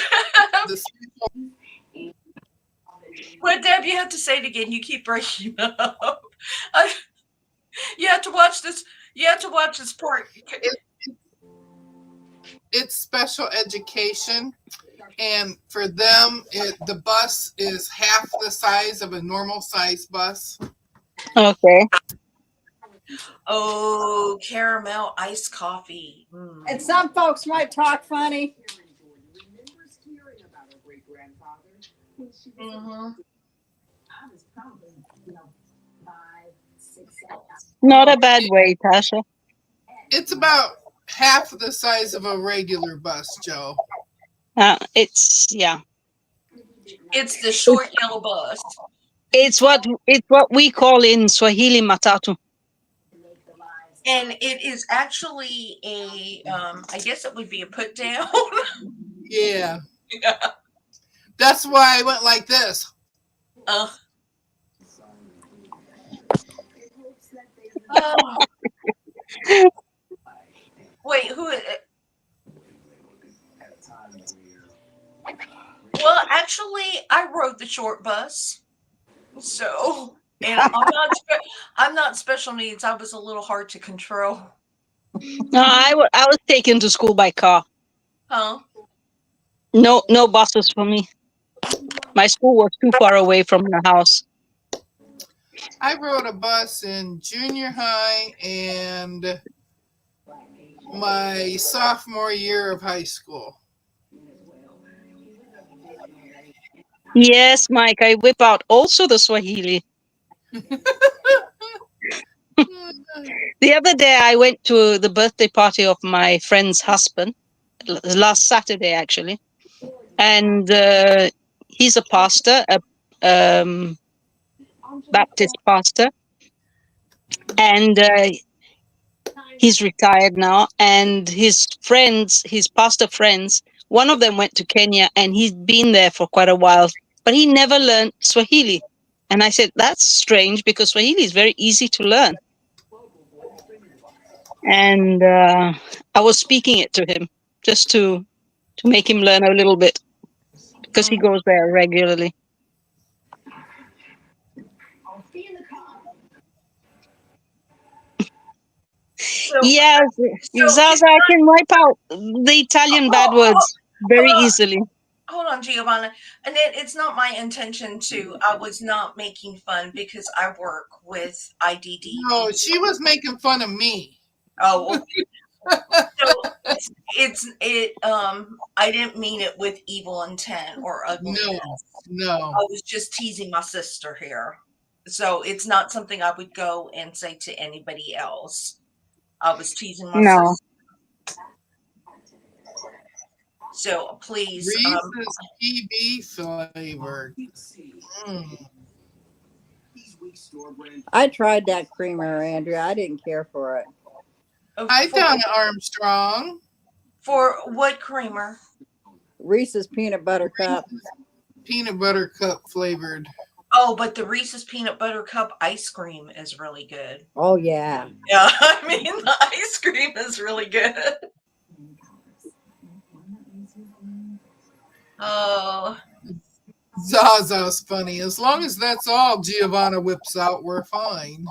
The What, Deb? You have to say it again. You keep breaking up. I, you have to watch this. You have to watch this part. it's special education, and for them, the bus is half the size of a normal size bus. Okay. Oh, caramel iced coffee. And some folks might talk funny. Mm-hmm. Not a bad way, Tasha. It's about half the size of a regular bus, Joe. Yeah. It's the short yellow bus. It's what we call in Swahili matatu. And it is actually I guess it would be a put down. Yeah. That's why I went like this. uh, oh, wait, well, actually, I rode the short bus. So, and I'm not special needs. I was a little hard to control. No, I was taken to school by car. Huh? No buses for me. My school was too far away from the house. I rode a bus in junior high and my sophomore year of high school. Yes, Mike, I whip out also the Swahili. The other day, I went to the birthday party of my friend's husband, last Saturday, actually. And he's a pastor, a Baptist pastor. And he's retired now. And his friends, his pastor friends, one of them went to Kenya and he's been there for quite a while, but he never learned Swahili. And I said, that's strange because Swahili is very easy to learn. And I was speaking it to him just to make him learn a little bit because he goes there regularly. Yes, Zaza, I can wipe out the Italian bad words very easily. Hold on, Giovanna. And it's not my intention to, I was not making fun because I work with IDD. No, she was making fun of me. Oh, so I didn't mean it with evil intent or ugliness. No. I was just teasing my sister here. So it's not something I would go and say to anybody else. I was teasing my sister. So please. Reese's PB flavored. I tried that creamer, Andrea. I didn't care for it. I found Armstrong. For what creamer? Reese's peanut butter cup. Peanut butter cup flavored. Oh, but the Reese's peanut butter cup ice cream is really good. Oh, yeah. Yeah, I mean, the ice cream is really good. Oh. Zaza's funny. As long as that's all Giovanna whips out, we're fine.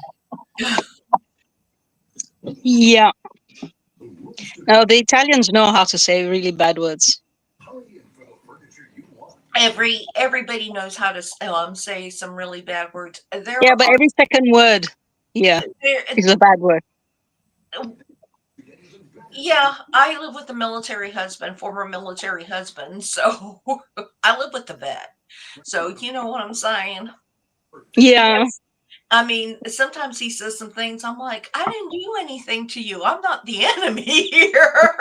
Yeah. No, the Italians know how to say really bad words. Everybody knows how to say some really bad words. But every second word, is a bad word. Yeah, I live with a former military husband, so I live with the vet. So you know what I'm saying? Yeah. Yes. I mean, sometimes he says some things. I'm like, I didn't do anything to you. I'm not the enemy here.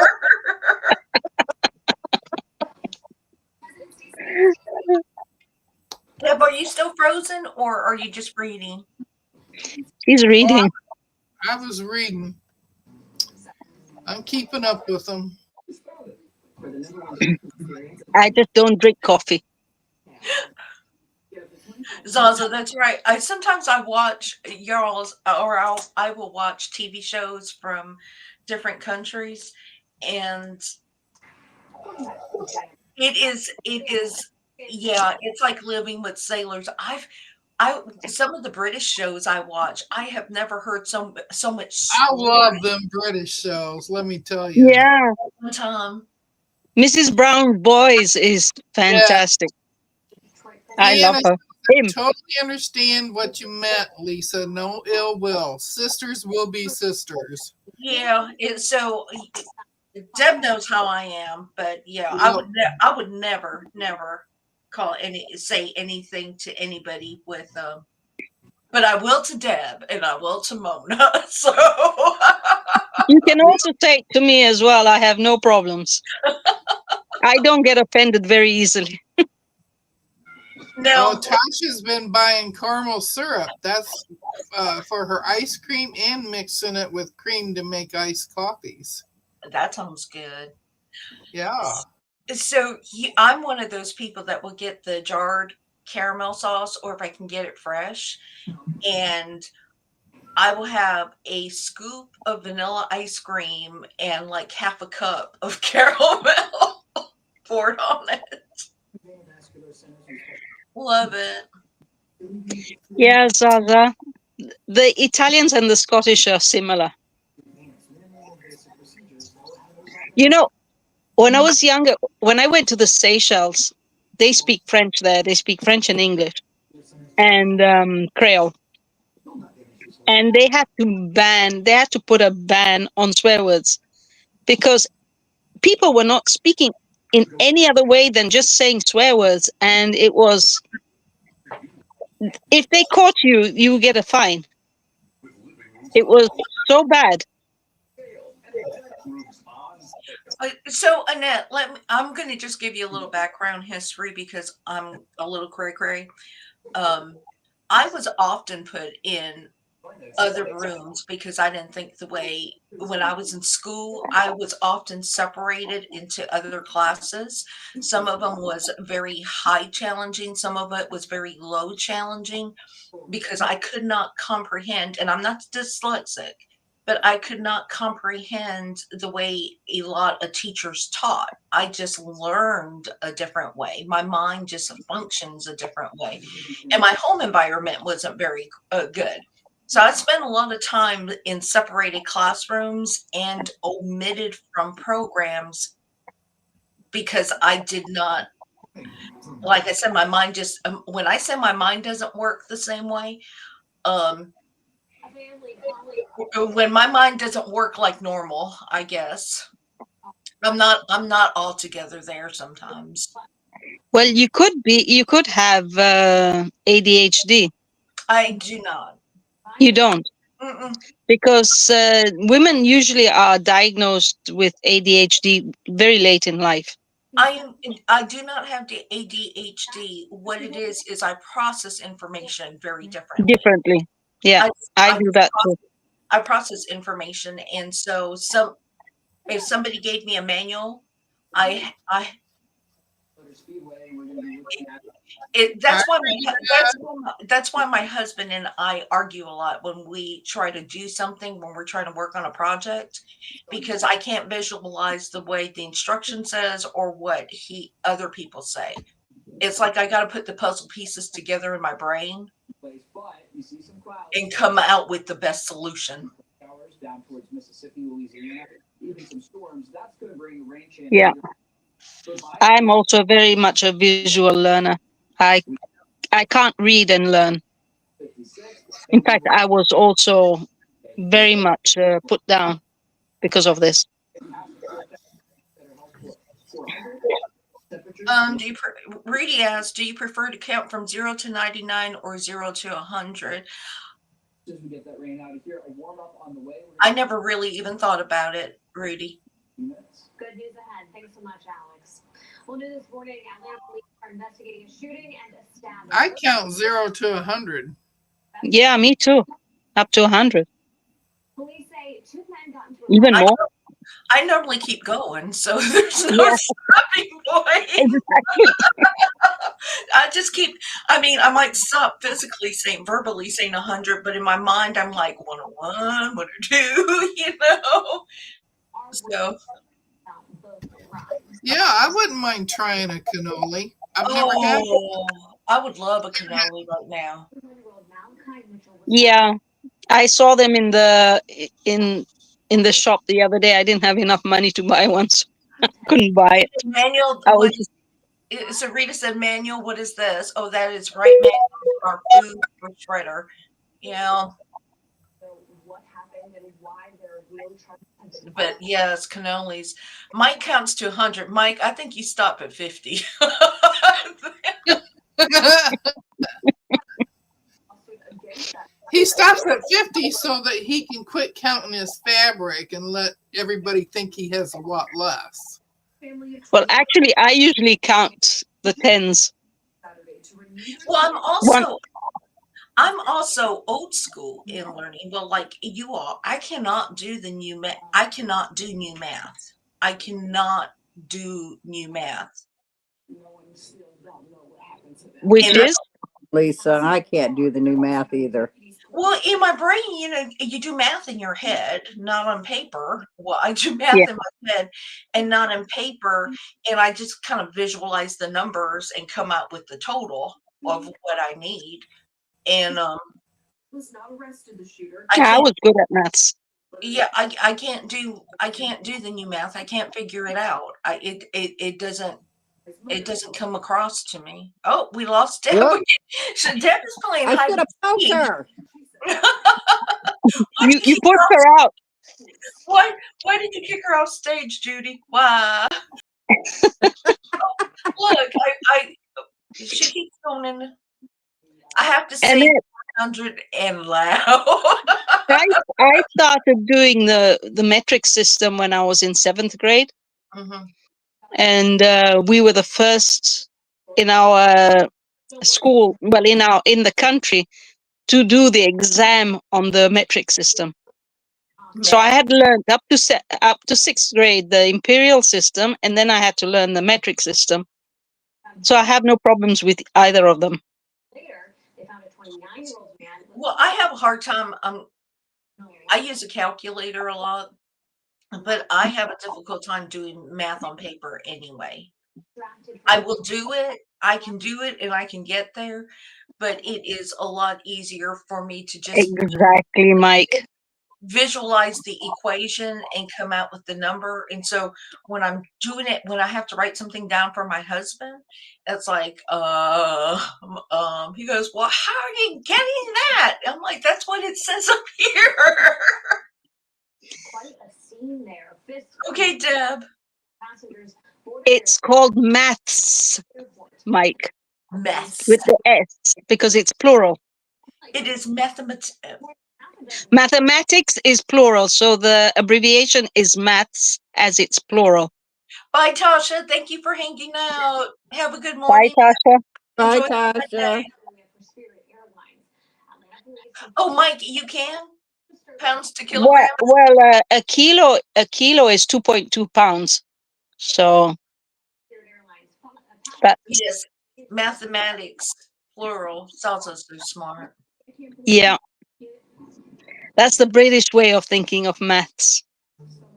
Deb, are you still frozen or are you just reading? He's reading. I was reading. I'm keeping up with them. I just don't drink coffee. Zaza, that's right. Sometimes I watch y'all's, or I will watch TV shows from different countries, and it is, yeah, it's like living with sailors. Some of the British shows I watch, I have never heard so much. I love them British shows. Let me tell you. Yeah. Mrs. Brown's Boys is fantastic. Yeah. I love her. I totally understand what you meant, Lisa. No ill will. Sisters will be sisters. Yeah. So Deb knows how I am, but yeah, I would never say anything to anybody with but I will to Deb and I will to Mona. So you can also say it to me as well. I have no problems. I don't get offended very easily. No, Tasha's been buying caramel syrup. That's for her ice cream and mixing it with cream to make iced coffees. That sounds good. Yeah. So I'm one of those people that will get the jarred caramel sauce, or if I can get it fresh, and I will have a scoop of vanilla ice cream and like half a cup of caramel poured on it. Love it. Yeah, Zaza. The Italians and the Scottish are similar. You know, when I was younger, when I went to the Seychelles, they speak French there. They speak French and English and Creole. And they had to put a ban on swear words because people were not speaking in any other way than just saying swear words. And it was, if they caught you, you get a fine. It was so bad. So Annette, I'm going to just give you a little background history because I'm a little cray cray. I was often put in other rooms because I didn't think the way when I was in school, I was often separated into other classes. Some of them was very high challenging, some of it was very low challenging because I could not comprehend, and I'm not dyslexic, but I could not comprehend the way a lot of teachers taught. I just learned a different way. My mind just functions a different way. And my home environment wasn't very good. So I spent a lot of time in separated classrooms and omitted from programs because I did not, like I said, my mind just, when I say my mind doesn't work the same way, um, when my mind doesn't work like normal, I guess. I'm not altogether there sometimes. Well, you could have ADHD. I do not. You don't, Mm-mm. because women usually are diagnosed with ADHD very late in life. I do not have the ADHD. What it is I process information very differently. Differently. Yeah, I I I do just that too. I process information, and so if somebody gave me a manual, I I that's why read that. that's why my husband and I argue a lot when we try to do something, when we're trying to work on a project, because I can't visualize the way the instruction says or what he other people say. It's like I got to put the puzzle pieces together in my brain and come out with the best solution. Yeah, I'm also very much a visual learner. I I can't read and learn. In fact, I was also very much put down because of this. Rudy asks, do you prefer to count from 0 to 99 or 0 to 100? I never really even thought about it, Rudy. Good news ahead. Thanks so much, Alex. Well, new this morning, Atlanta police are investigating a shooting and a stabbing. I count 0 to 100. Yeah, me too. Up to 100, Police say two men got into a even I more. I normally keep going, so there's no Yeah, stopping point. exactly. I just keep. I mean, I might stop physically saying, verbally saying 100, but in my mind, I'm like 101, 102. So, Yeah, I wouldn't mind trying a cannoli. I've never had one. I would love a cannoli right now. Yeah, I saw them in the shop the other day. I didn't have enough money to buy one, so couldn't buy it. Manual, I was so Rita said, Manual, what is this? Oh, that is right manual, our food for shredder. Yeah, but yes, cannolis. Mike counts to 100. Mike, I think you stop at 50. He stops at 50 so that he can quit counting his fabric and let everybody think he has a lot less. well, actually, I usually count the tens. Well, One, I'm also old school in learning. Well, like you all, I cannot do the new math. I cannot do new math. I cannot do new math. which And is Lisa, and I can't do the new math either. well, in my brain, you do math in your head, not on paper. Well, I do math yeah, in my head and not on paper. And I just kind of visualize the numbers and come out with the total of what I need. And I I can't, was good at maths. yeah, I can't do the new math. I can't figure it out. It doesn't come across to me. Oh, we lost Deb. What? So Deb is playing I hide should and have poked seek. her. Why did You you kick her pushed off? her out. Why did you kick her off stage, Judy? Why? Look, she keeps going in. I have to And say 100 and loud. I started doing the metric system when I was in 7th grade, and we were the first in our school, well, in the country, to do the exam on the metric system. So I had learned up to 6th grade the imperial system, and then I had to learn the metric system. So I have no problems with either of them. Later, they found a 29-year-old man. Well, I have a hard time. I use a calculator a lot, but I have a difficult time doing math on paper anyway. I will do it. I can do it and I can get there, but it is a lot easier for me to just Exactly, Mike. visualize the equation and come out with the number. And so when I'm doing it, when I have to write something down for my husband, it's like, he goes, well, how are you getting that? I'm like, that's what it says up here. Quite a scene there. Okay, Deb. Passengers It's called maths, Mike, Mess. with the S, because it's plural. It is mathematics. Mathematics is plural, so the abbreviation is maths as it's plural. Bye, Tasha. Thank you for hanging out. Have a good Bye, morning. Tasha. Bye, Enjoy your Tasha. day. Oh, Mike, you can? Pounds to kilograms? Well, a kilo is 2.2 pounds. So that's, Yes. Mathematics, plural. Salsa so smart. yeah, that's the British way of thinking of maths.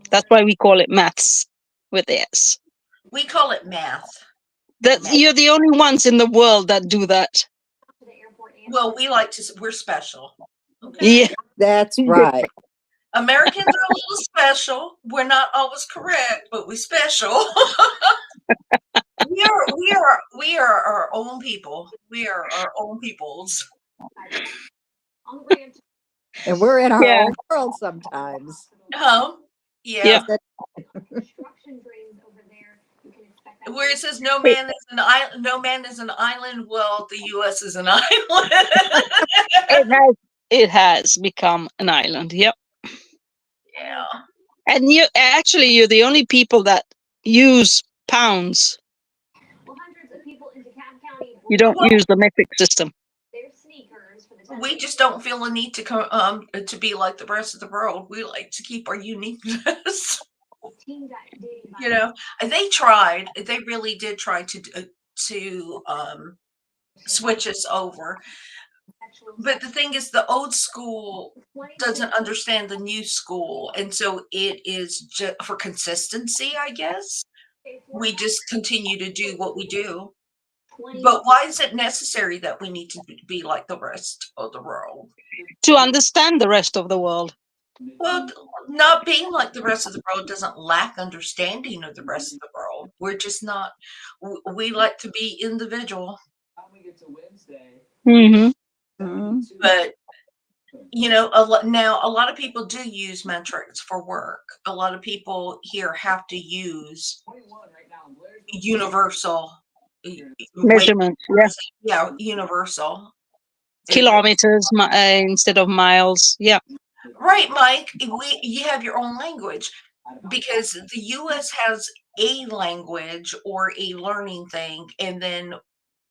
That's why we call it maths with the S. We call it math. You're the only ones in the world that do that. Well, we like to, we're special. Okay. Yeah. That's right. Americans are a little special. We're not always correct, but we're special. we are our own people. We are our own peoples. And we're in our Yeah. own world sometimes. Yeah. Yeah. Where it says no man is an island, no man is an island. Well, the U.S. is an island. It has become an island. Yep. Yeah. And you're the only people that use pounds. You don't use the metric system. We just don't feel a need to be like the rest of the world. We like to keep our uniqueness. You know, they tried. They really did try to switch us over. But the thing is, the old school doesn't understand the new school, and so it is just for consistency, I guess. We just continue to do what we do. But why is it necessary that we need to be like the rest of the world? To understand the rest of the world. Well, not being like the rest of the world doesn't lack understanding of the rest of the world. We're just not, we like to be individual. Mm-hmm. But, you know, now a lot of people do use metrics for work. A lot of people here have to use universal measurements. Yeah, universal. Kilometers instead of miles. Yeah. Right, Mike. You have your own language because the U.S. has a language or a learning thing, and then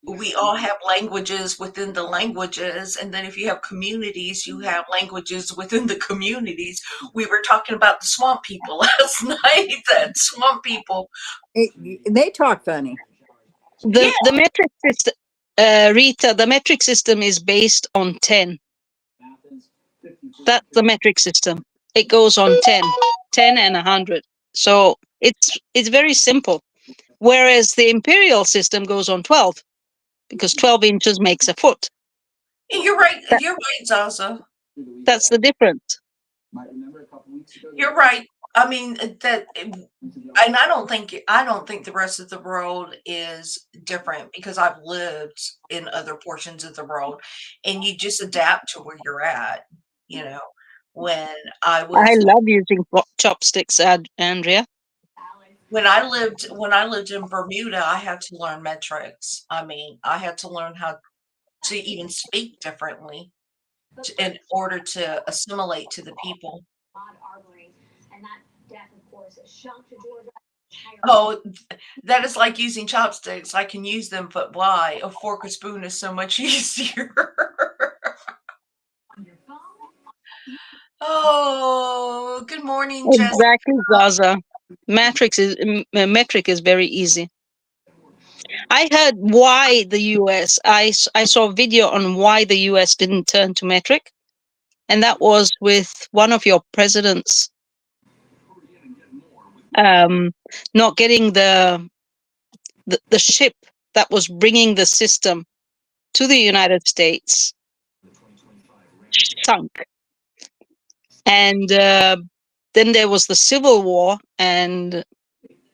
we all have languages within the languages, and then if you have communities, you have languages within the communities. We were talking about the swamp people last night. That swamp people, they talk funny. The metric system, Rita, the metric system is based on 10. That's the metric system. It goes on 10 and 100. So it's very simple. Whereas the imperial system goes on 12, because 12 inches makes a foot. You're right. You're right, Zaza. That's the difference. You're right. I mean that, and I don't think the rest of the world is different because I've lived in other portions of the world, and you just adapt to where you're at. You know, when I love using chopsticks, Andrea. When I lived in Bermuda, I had to learn metrics. I mean, I had to learn how to even speak differently. in order to assimilate to the people. Ahmaud Arbery, and that death, of course, shocked Georgia. Oh, that is like using chopsticks. I can use them, but why? A fork or spoon is so much easier. On your phone. Oh, good morning, Jess. Exactly, Zaza. Metric is very easy. I heard why the US. I saw a video on why the US didn't turn to metric, and that was with one of your presidents not getting the ship that was bringing the system to the United States sunk, and then there was the Civil War, and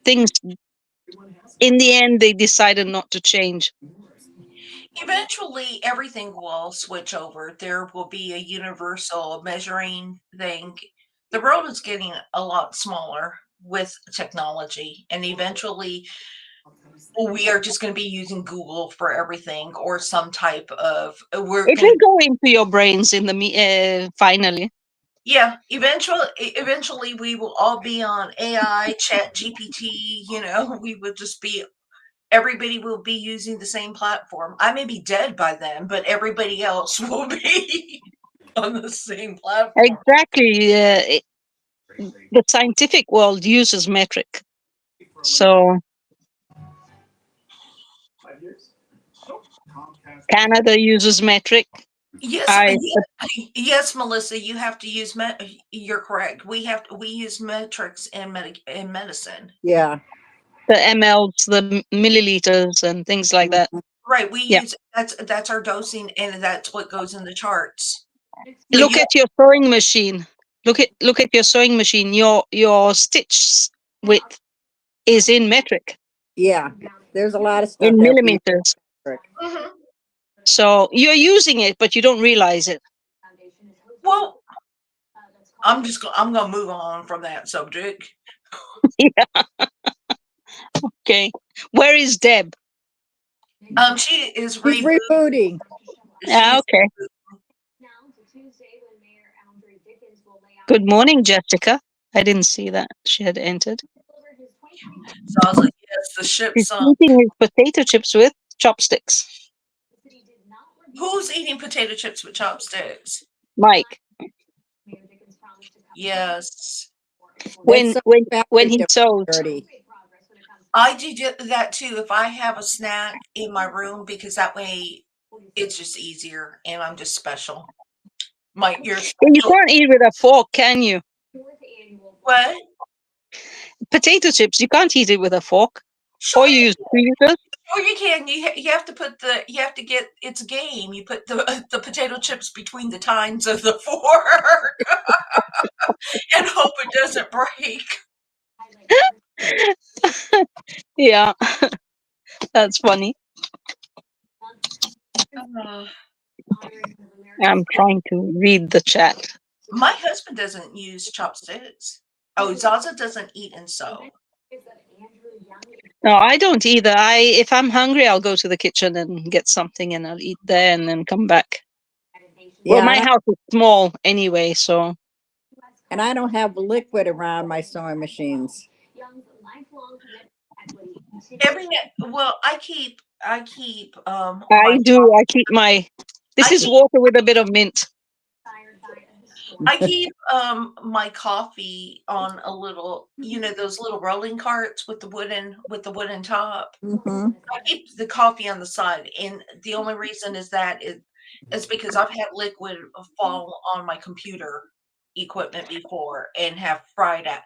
things. In the end, they decided not to change. Eventually, everything will switch over. There will be a universal measuring thing. The world is getting a lot smaller with technology, and eventually, we are just going to be using Google for everything or some type of. We're It going will to, go into your brains in the finally. yeah. Eventually, we will all be on AI, Chat GPT. We would just be. Everybody will be using the same platform. I may be dead by then, but everybody else will be on the same platform. Exactly. The scientific world uses metric, so Canada uses metric. Yes, I yes, Melissa, you have to use you're correct. We use metrics in medicine. Yeah. the mLs, the milliliters, and things like that. Right, we Yeah. use that's our dosing, and that's what goes in the charts. But Look at your sewing machine. Look at your sewing machine. Your stitch width is in metric, Yeah. There's a lot of stuff in that we use. millimeters. Mhm. So you're using it, but you don't realize it. Well, I'm gonna move on from that subject. Yeah. Okay. Where is Deb? She is She's rebooting. Ah, She's okay. Good morning, Jessica. I didn't see that she had entered. so I was like, yes, the ship He's sunk. eating his potato chips with chopsticks. Who's eating potato chips with chopsticks? Mike, Yes. That's so when fabric he that was sews. dirty. I do that too. If I have a snack in my room, because that way it's just easier and I'm just special. You're You special. can't eat with a fork, can you? What? Potato chips, you can't eat it with a fork. Sure, Or you use tweezers. sure you can. You have to you have to get it's a game. You put the potato chips between the tines of the fork and hope it doesn't break. Yeah, that's funny. I'm trying to read the chat. My husband doesn't use chopsticks. Oh, Zaza doesn't eat and sew. No, I don't either. If I'm hungry, I'll go to the kitchen and get something and I'll eat there and then come back. Well, Yeah, my house is small anyway, so. and I don't have liquid around my sewing machines. Well, I keep I do. I keep my. This I is keep water with a bit of mint. I keep my coffee on a little, those little rolling carts with the wooden top. Mm-hmm. I keep the coffee on the side, and the only reason is because I've had liquid fall on my computer equipment before and have fried out.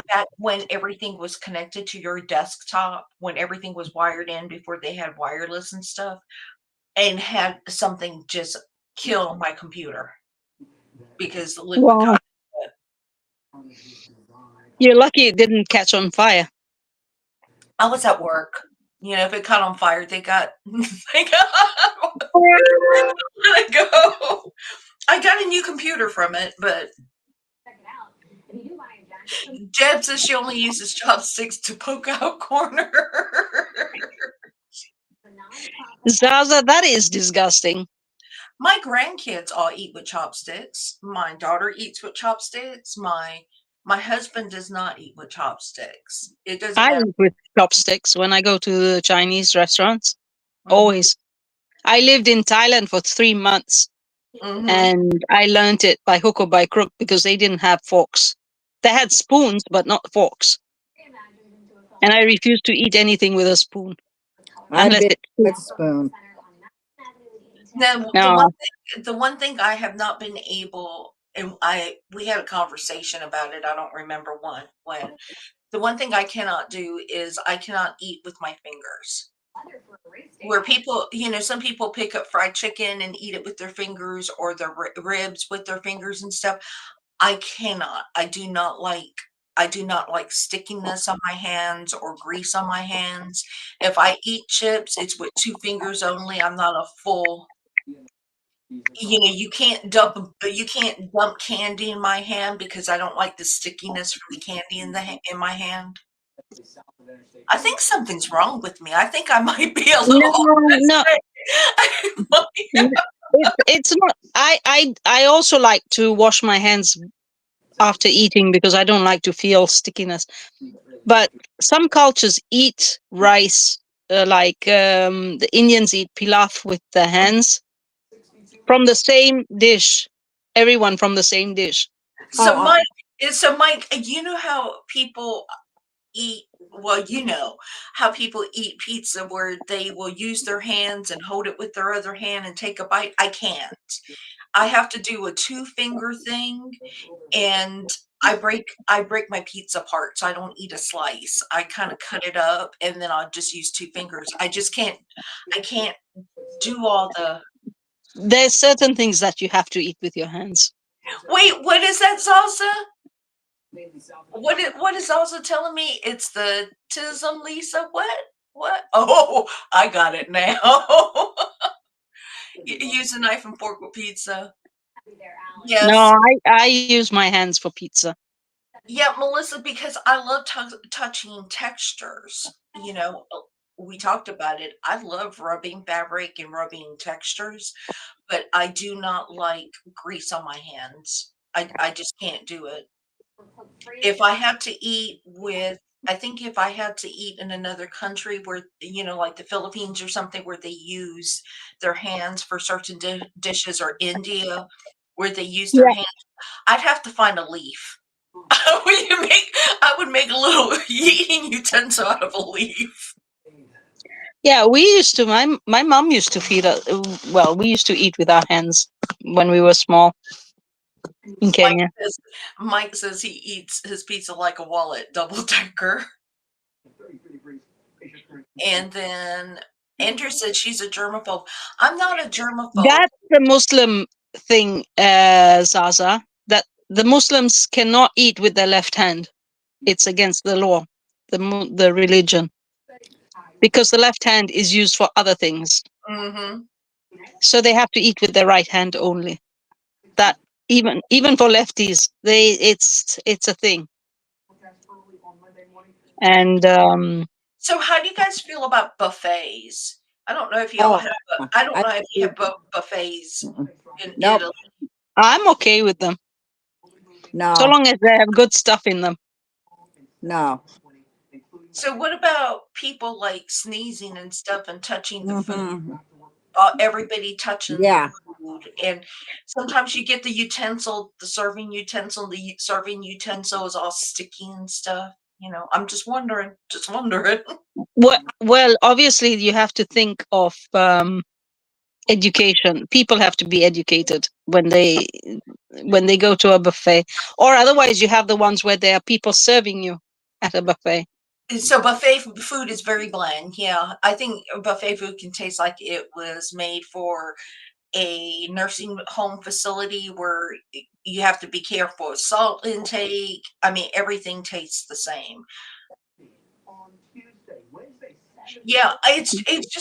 Back when everything was connected to your desktop, when everything was wired in before they had wireless and stuff, and had something just kill my computer because the liquid Wow. got. You're lucky it didn't catch on fire. I was at work. If it caught on fire, they got let it go. I got a new computer from it, but Jeb says she only uses chopsticks to poke out corner. Zaza, that is disgusting. My grandkids all eat with chopsticks. My daughter eats with chopsticks. My husband does not eat with chopsticks. It doesn't I matter. eat with chopsticks when I go to the Chinese restaurants. Mhm, Always. I lived in Thailand for 3 months, mhm. and I learned it by hook or by crook because they didn't have forks. They had spoons, but not forks. And I refused to eat anything with a spoon I unless did it's soup. with spoon. Now, No, the one thing I have not been able, and we had a conversation about it. I don't remember when. The one thing I cannot do is I cannot eat with my fingers. Where people, some people pick up fried chicken and eat it with their fingers, or the ribs with their fingers and stuff. I cannot. I do not like stickiness on my hands or grease on my hands. If I eat chips, it's with two fingers only. I'm not a full, you can't dump candy in my hand because I don't like the stickiness from the candy in my hand. I think something's wrong with me. I think I might be a no, little no. autistic. I n- it's not. I also like to wash my hands after eating because I don't like to feel stickiness. But some cultures eat rice, like the Indians eat pilaf with their hands from the same dish. Everyone from the same dish. so Oh, Mike, you know how people eat, well, how people eat pizza where they will use their hands and hold it with their other hand and take a bite. I can't. I have to do a two-finger thing, and I break my pizza apart, so I don't eat a slice. I kind of cut it up and then I'll just use two fingers. I can't do all the. There's certain things that you have to eat with your hands. Wait, what is that salsa? What is also telling me? It's the Tism Lisa. What? Oh, I got it now. Use a knife and fork with pizza. No, Yes. I use my hands for pizza. Yeah, Melissa, because I love touching textures. We talked about it. I love rubbing fabric and rubbing textures, but I do not like grease on my hands. I just can't do it. If I had to eat with I think if I had to eat in another country where, like the Philippines or something where they use their hands for certain dishes, or India where they use their Yeah, hands, I'd have to find a leaf. I would make a little eating utensil out of a leaf. yeah. We used to. My mom used to feed us. Well, we used to eat with our hands when we were small in Mike Kenya. says Mike says he eats his pizza like a wallet, double decker. And then Andrew said she's a germaphobe. I'm not a germaphobe. That's the Muslim thing, Zaza. That the Muslims cannot eat with their left hand. It's against the law, the religion, because the left hand is used for other things. Hmm. So they have to eat with their right hand only. That even for lefties, it's a thing. And So how do you guys feel about buffets? I don't know if y'all oh, have. I don't I know if you have buffets in nope, Italy. I'm okay with them so no, long as they have good stuff in them. no. So what about people like sneezing and stuff and touching the food? Hmm. Everybody touching the Yeah. food, and sometimes you get the serving utensil. The serving utensil is all sticky and stuff. I'm just wondering. Just wondering. Well, obviously you have to think of education. People have to be educated when they go to a buffet, or otherwise you have the ones where there are people serving you at a buffet. So buffet food is very bland. Yeah, I think buffet food can taste like it was made for a nursing home facility where you have to be careful of salt intake. I mean, everything tastes the same. Yeah, it's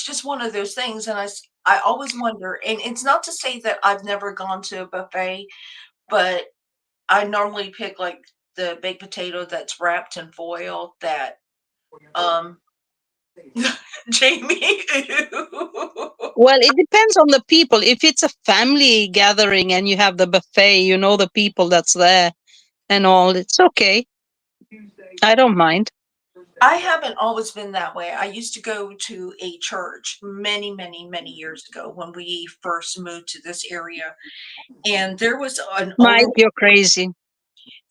just one of those things, and I always wonder, and it's not to say that I've never gone to a buffet, but I normally pick like the baked potato that's wrapped in foil um Jamie. Well, it depends on the people. If it's a family gathering and you have the buffet, you know the people that's there and all, it's okay. I don't mind. I haven't always been that way. I used to go to a church many, many, many years ago when we first moved to this area, and Mike, you're crazy.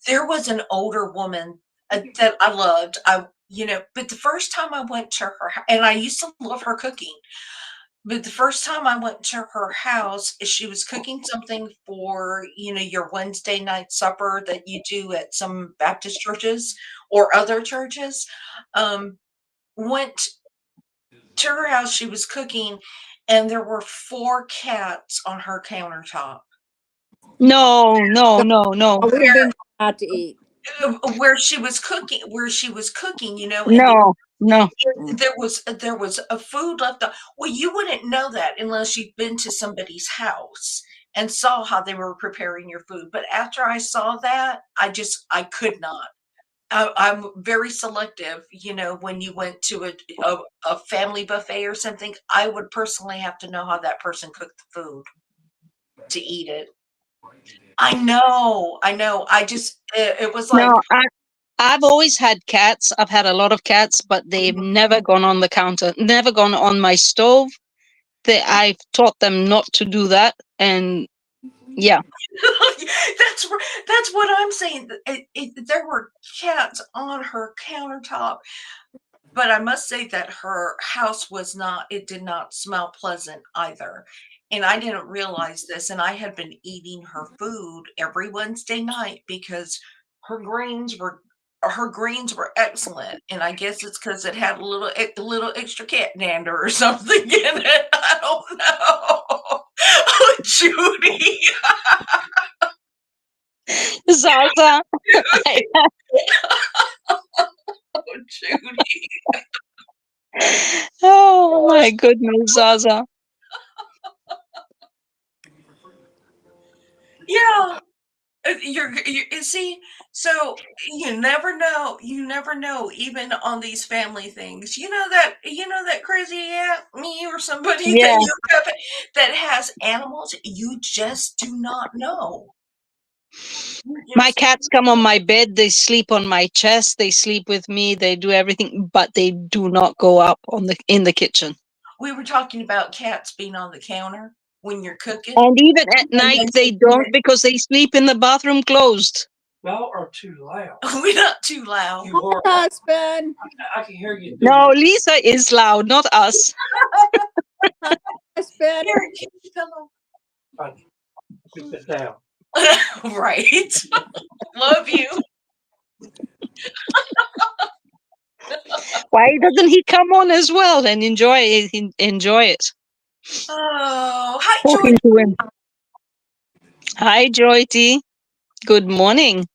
there was an older woman that I loved. But the first time I went to and I used to love her cooking. But the first time I went to her house, she was cooking something for, your Wednesday night supper that you do at some Baptist churches or other churches. Went to her house, she was cooking, and there were 4 cats on her countertop. No, no, no, no, We've been out to eat. Where she was cooking, and no, no. there was a food left on. Well, you wouldn't know that unless you've been to somebody's house and saw how they were preparing your food. But after I saw that, I could not. I'm very selective. When you went to a family buffet or something, I would personally have to know how that person cooked the food to eat it. I know. It was like, No, I've always had cats. I've had a lot of cats, but they've never gone on the counter, never gone on my stove. I've taught them not to do that. And yeah, that's what I'm saying. There were cats on her countertop, but I must say that her house it did not smell pleasant either. And I didn't realize this, and I had been eating her food every Wednesday night because her greens were her greens were excellent. And I guess it's because it had a little extra cat dander or something in it. I don't know. Oh, Judy. Zaza. Oh, Judy. Oh my goodness, Zaza. Yeah. You see, so you never know, even on these family things. You know that crazy aunt, me or somebody that Yeah, you have that has animals, you just do not know. You my just cats come on my bed. They sleep on my chest. They sleep with me. They do everything, but they do not go up in the kitchen. We were talking about cats being on the counter when you're cooking, And even at and night, then they don't because they sleep in the bathroom closed. Y'all are too loud. we're not too loud. You are. Husband. I can hear you. No, Lisa is loud, not us. Husband. Here, keep the pillow. Fine. You sit down. Right. Love you. Why doesn't he come on as well and enjoy it? Enjoy it. Oh, hi, Joy. Talking to him. Hi, Joyty. Good morning.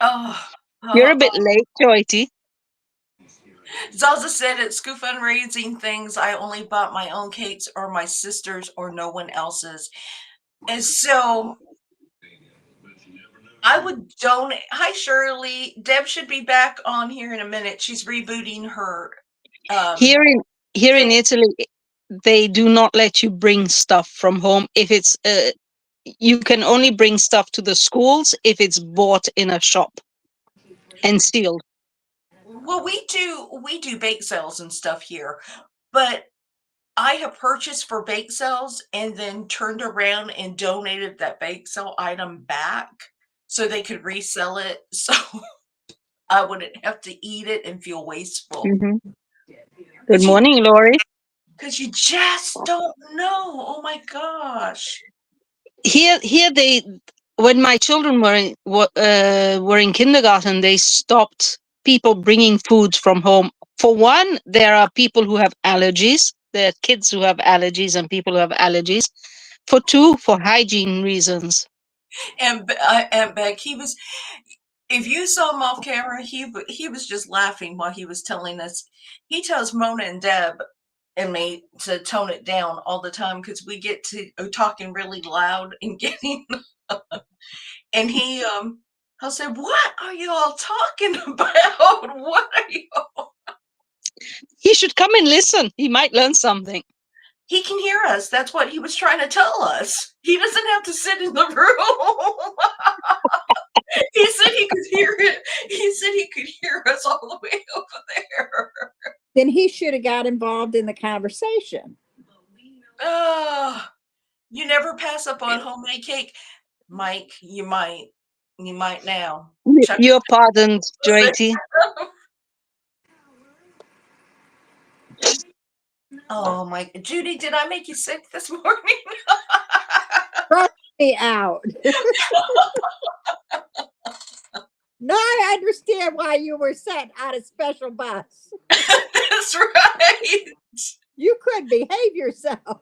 Oh, You're a bit late, Joyty. Zaza said at school fundraising things, I only bought my own cakes or my sister's or no one else's. And so I would donate. Hi, Shirley. Deb should be back on here in a minute. She's rebooting her. Here in thing. Italy, they do not let you bring stuff from home if it's you can only bring stuff to the schools if it's bought in a shop and sealed. Well, we do bake sales and stuff here, but I have purchased for bake sales and then turned around and donated that bake sale item back so they could resell it. So I wouldn't have to eat it and feel wasteful. Mhm. Good But morning, Lori. because you just don't know. Oh my gosh. Here they when my children were in kindergarten, they stopped people bringing food from home. For one, there are people who have allergies. There are kids who have allergies and people who have allergies. For two, for hygiene reasons. And Beck, if you saw him off camera, he was just laughing while he was telling us. He tells Mona and Deb and me to tone it down all the time because we get to talking really loud and getting. And he'll say, "What are you all talking about? What are you?" He should come and listen. He might learn something. He can hear us. That's what he was trying to tell us. He doesn't have to sit in the room. He said he could hear it. He said he could hear us all the way over there. Then he should have got involved in the conversation. Oh, you never pass up on homemade cake. Mike, you might. You might now. Chuck You're pardoned, Joyty. Oh my, Judy, did I make you sick this morning? Brought me out. No, I understand why you were sent on a special bus. That's right. You could behave yourself.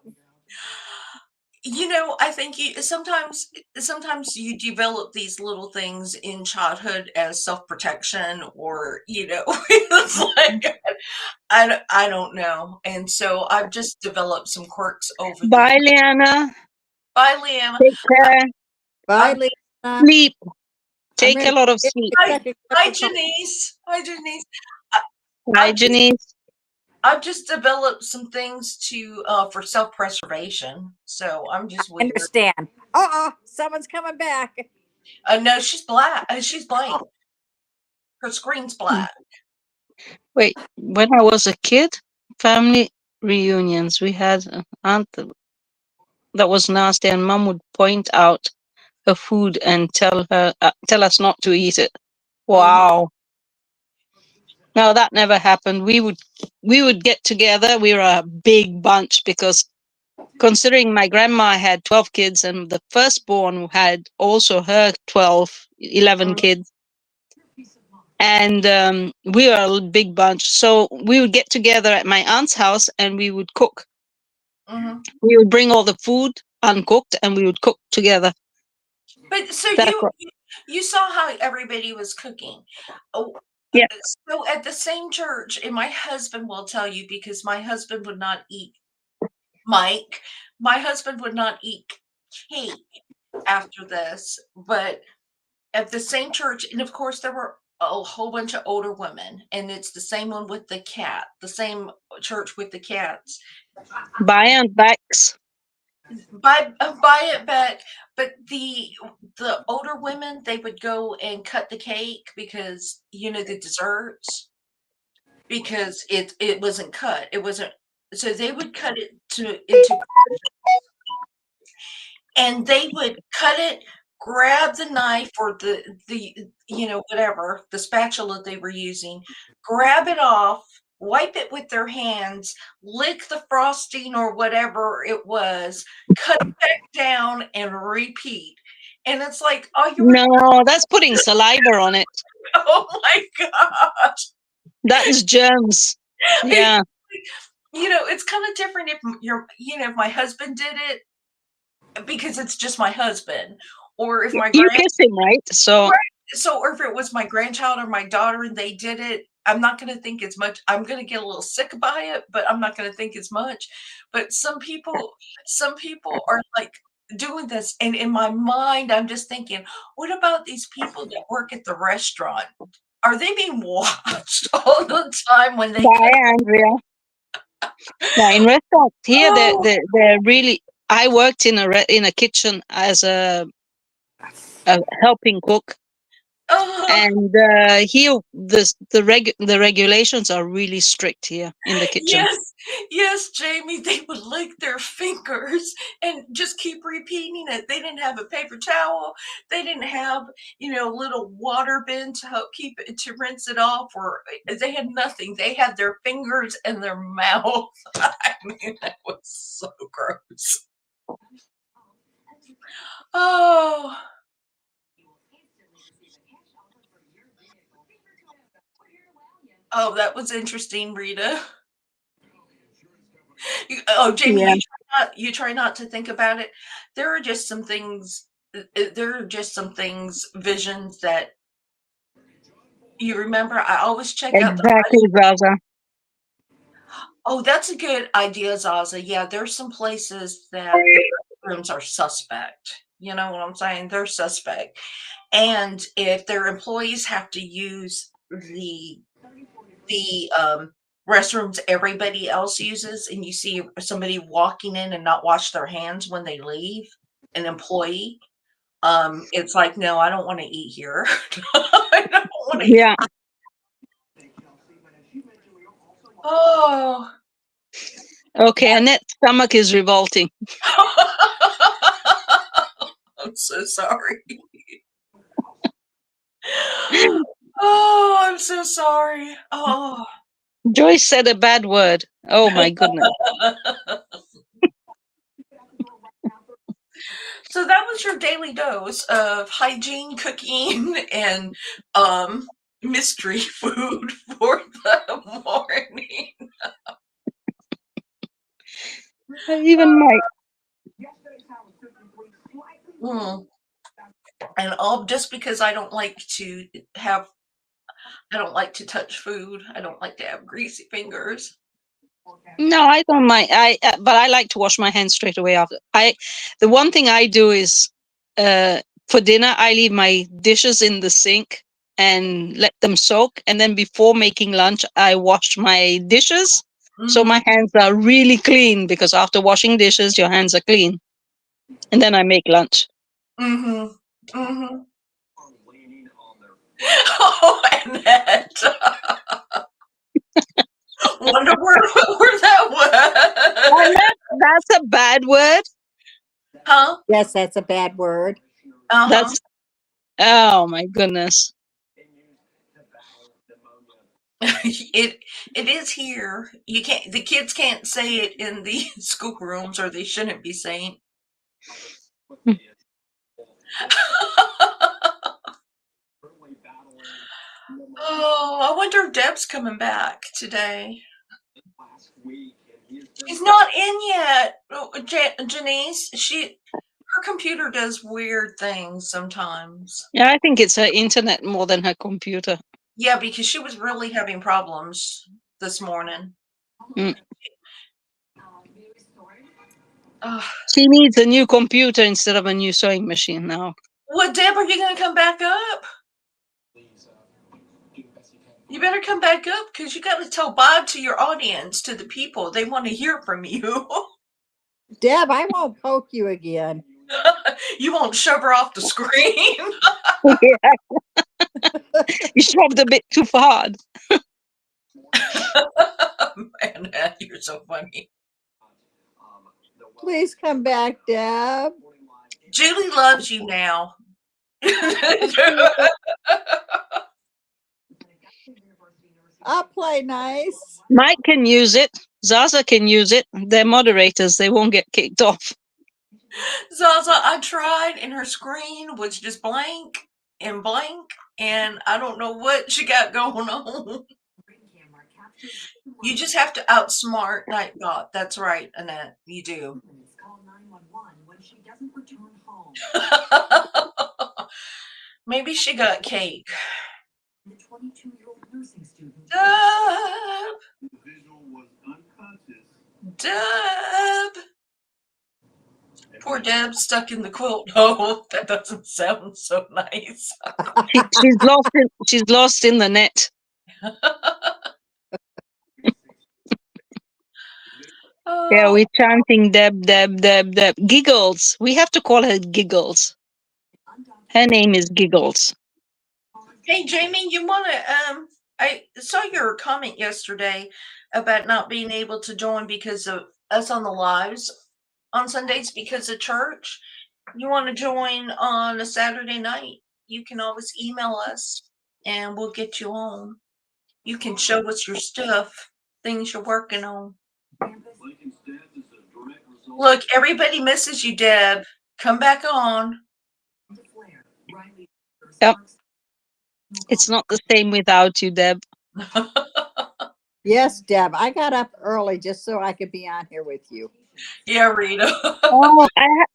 I think sometimes you develop these little things in childhood as self-protection, or it's like I don't know. And so I've just developed some quirks over the Bye, years. Leanna. Bye, Liam. Take care. Bye, I'm- Lena. Sleep. Take ready a lot of to sleep. get Hi, second cup of coffee. Janice. Hi, Janice. Bye, Janice. I've just developed some things for self-preservation. So I'm just weird. Understand. Someone's coming back. No, she's black. She's blank. Her screen's black. Wait, when I was a kid, family reunions, we had an aunt that was nasty, and Mum would point out her food and tell us not to eat it. Wow. No, that never happened. We would get together. We were a big bunch because, considering my grandma had 12 kids and the firstborn had also her 11 kids, and we were a big bunch. So we would get together at my aunt's house and we would cook. Mm-hmm. We would bring all the food uncooked and we would cook together. But so That's you saw how everybody was cooking. Oh, yeah. So at the same church, and my husband will tell you, because my husband would not eat Mike. My husband would not eat cake after this, but at the same church, and of course there were a whole bunch of older women, and it's the same one with the cat, the same church with the cats. Buy and backs. Buy it back. But the older women, they would go and cut the cake, because the desserts, because it wasn't cut. It wasn't, so they would cut it into, and they would cut it, grab the knife or the whatever, the spatula they were using, grab it off, wipe it with their hands, lick the frosting or whatever it was, cut it back down, and repeat. And it's like, oh, No, that's putting saliva on it. oh my gosh. That is germs. Yeah. It's kind of different if if my husband did it, because it's just my husband, or if my You kiss him, right? So or if it was my grandchild or my daughter and they did it, I'm not going to think as much. I'm going to get a little sick by it, but I'm not going to think as much. But some people are like doing this, and in my mind, I'm just thinking, what about these people that work at the restaurant? Are they being watched all the time when they? Bye, Andrea. Yeah, in restaurants here, they're really. I worked in a kitchen as a helping cook, and here the regulations are really strict here in the kitchen. Yes, Jamie. They would lick their fingers and just keep repeating it. They didn't have a paper towel. They didn't have a little water bin to help keep it, to rinse it off, or they had nothing. They had their fingers and their mouth. I mean, that was so gross. Oh. Oh, that was interesting, Rita. Jamie, Yeah. you try not to think about it. There are just some things. There are just some things, visions that you remember. I always check out the. Exactly, Zaza. Oh, that's a good idea, Zaza. Yeah, there's some places that the rooms are suspect. You know what I'm saying? They're suspect, and if their employees have to use the restrooms everybody else uses, and you see somebody walking in and not wash their hands when they leave, an employee, it's like, no, I don't want to eat here. I don't want to eat. Yeah. Oh. Okay, Annette's stomach is revolting. I'm so sorry. Oh, I'm so sorry. Oh. Joyce said a bad word. Oh my goodness. So that was your daily dose of hygiene, cooking, and mystery food for the morning. Even Mike. Mm. And all just because I don't like to touch food. I don't like to have greasy fingers. No, I don't mind. But I like to wash my hands straight away after. The one thing I do is, for dinner, I leave my dishes in the sink and let them soak. And then before making lunch, I wash my dishes. So my hands are really clean, because after washing dishes, your hands are clean. And then I make lunch. Mm-hmm. Mm-hmm. Oh, Annette. Wonder where that was. That's a bad word. Huh? Yes, that's a bad word. Uh-huh. That's, oh my goodness. It is here. The kids can't say it in the schoolrooms, or they shouldn't be saying. Oh, I wonder if Deb's coming back today. She's not in yet. Janice, her computer does weird things sometimes. Yeah, I think it's her internet more than her computer. Yeah, because she was really having problems this morning. Mm. Ugh. She needs a new computer instead of a new sewing machine now. What, Deb, are you going to come back up? You better come back up, because you got to tell bye to your audience, to the people. They want to hear from you. Deb, I won't poke you again. You won't shove her off the screen. You shoved a bit too hard. Man, you're so funny. Please come back, Deb. Julie loves you now. I'll play nice. Mike can use it. Zaza can use it. They're moderators. They won't get kicked off. Zaza, I tried, and her screen was just blank, and I don't know what she got going on. You just have to outsmart Nightbot. That's right, Annette. You do. Maybe she got cake. Deb. Poor Deb stuck in the quilt hole. That doesn't sound so nice. She's lost in the net. Yeah, we're chanting Deb, Deb, Deb, Deb. Giggles. We have to call her Giggles. Her name is Giggles. Hey, Jamie, you want to, I saw your comment yesterday about not being able to join because of us on the lives on Sundays because of church. You want to join on a Saturday night? You can always email us and we'll get you on. You can show us your stuff, things you're working on. Look, everybody misses you, Deb. Come back on. Yep. It's not the same without you, Deb. Yes, Deb. I got up early just so I could be on here with you. Yeah, Rita. Oh,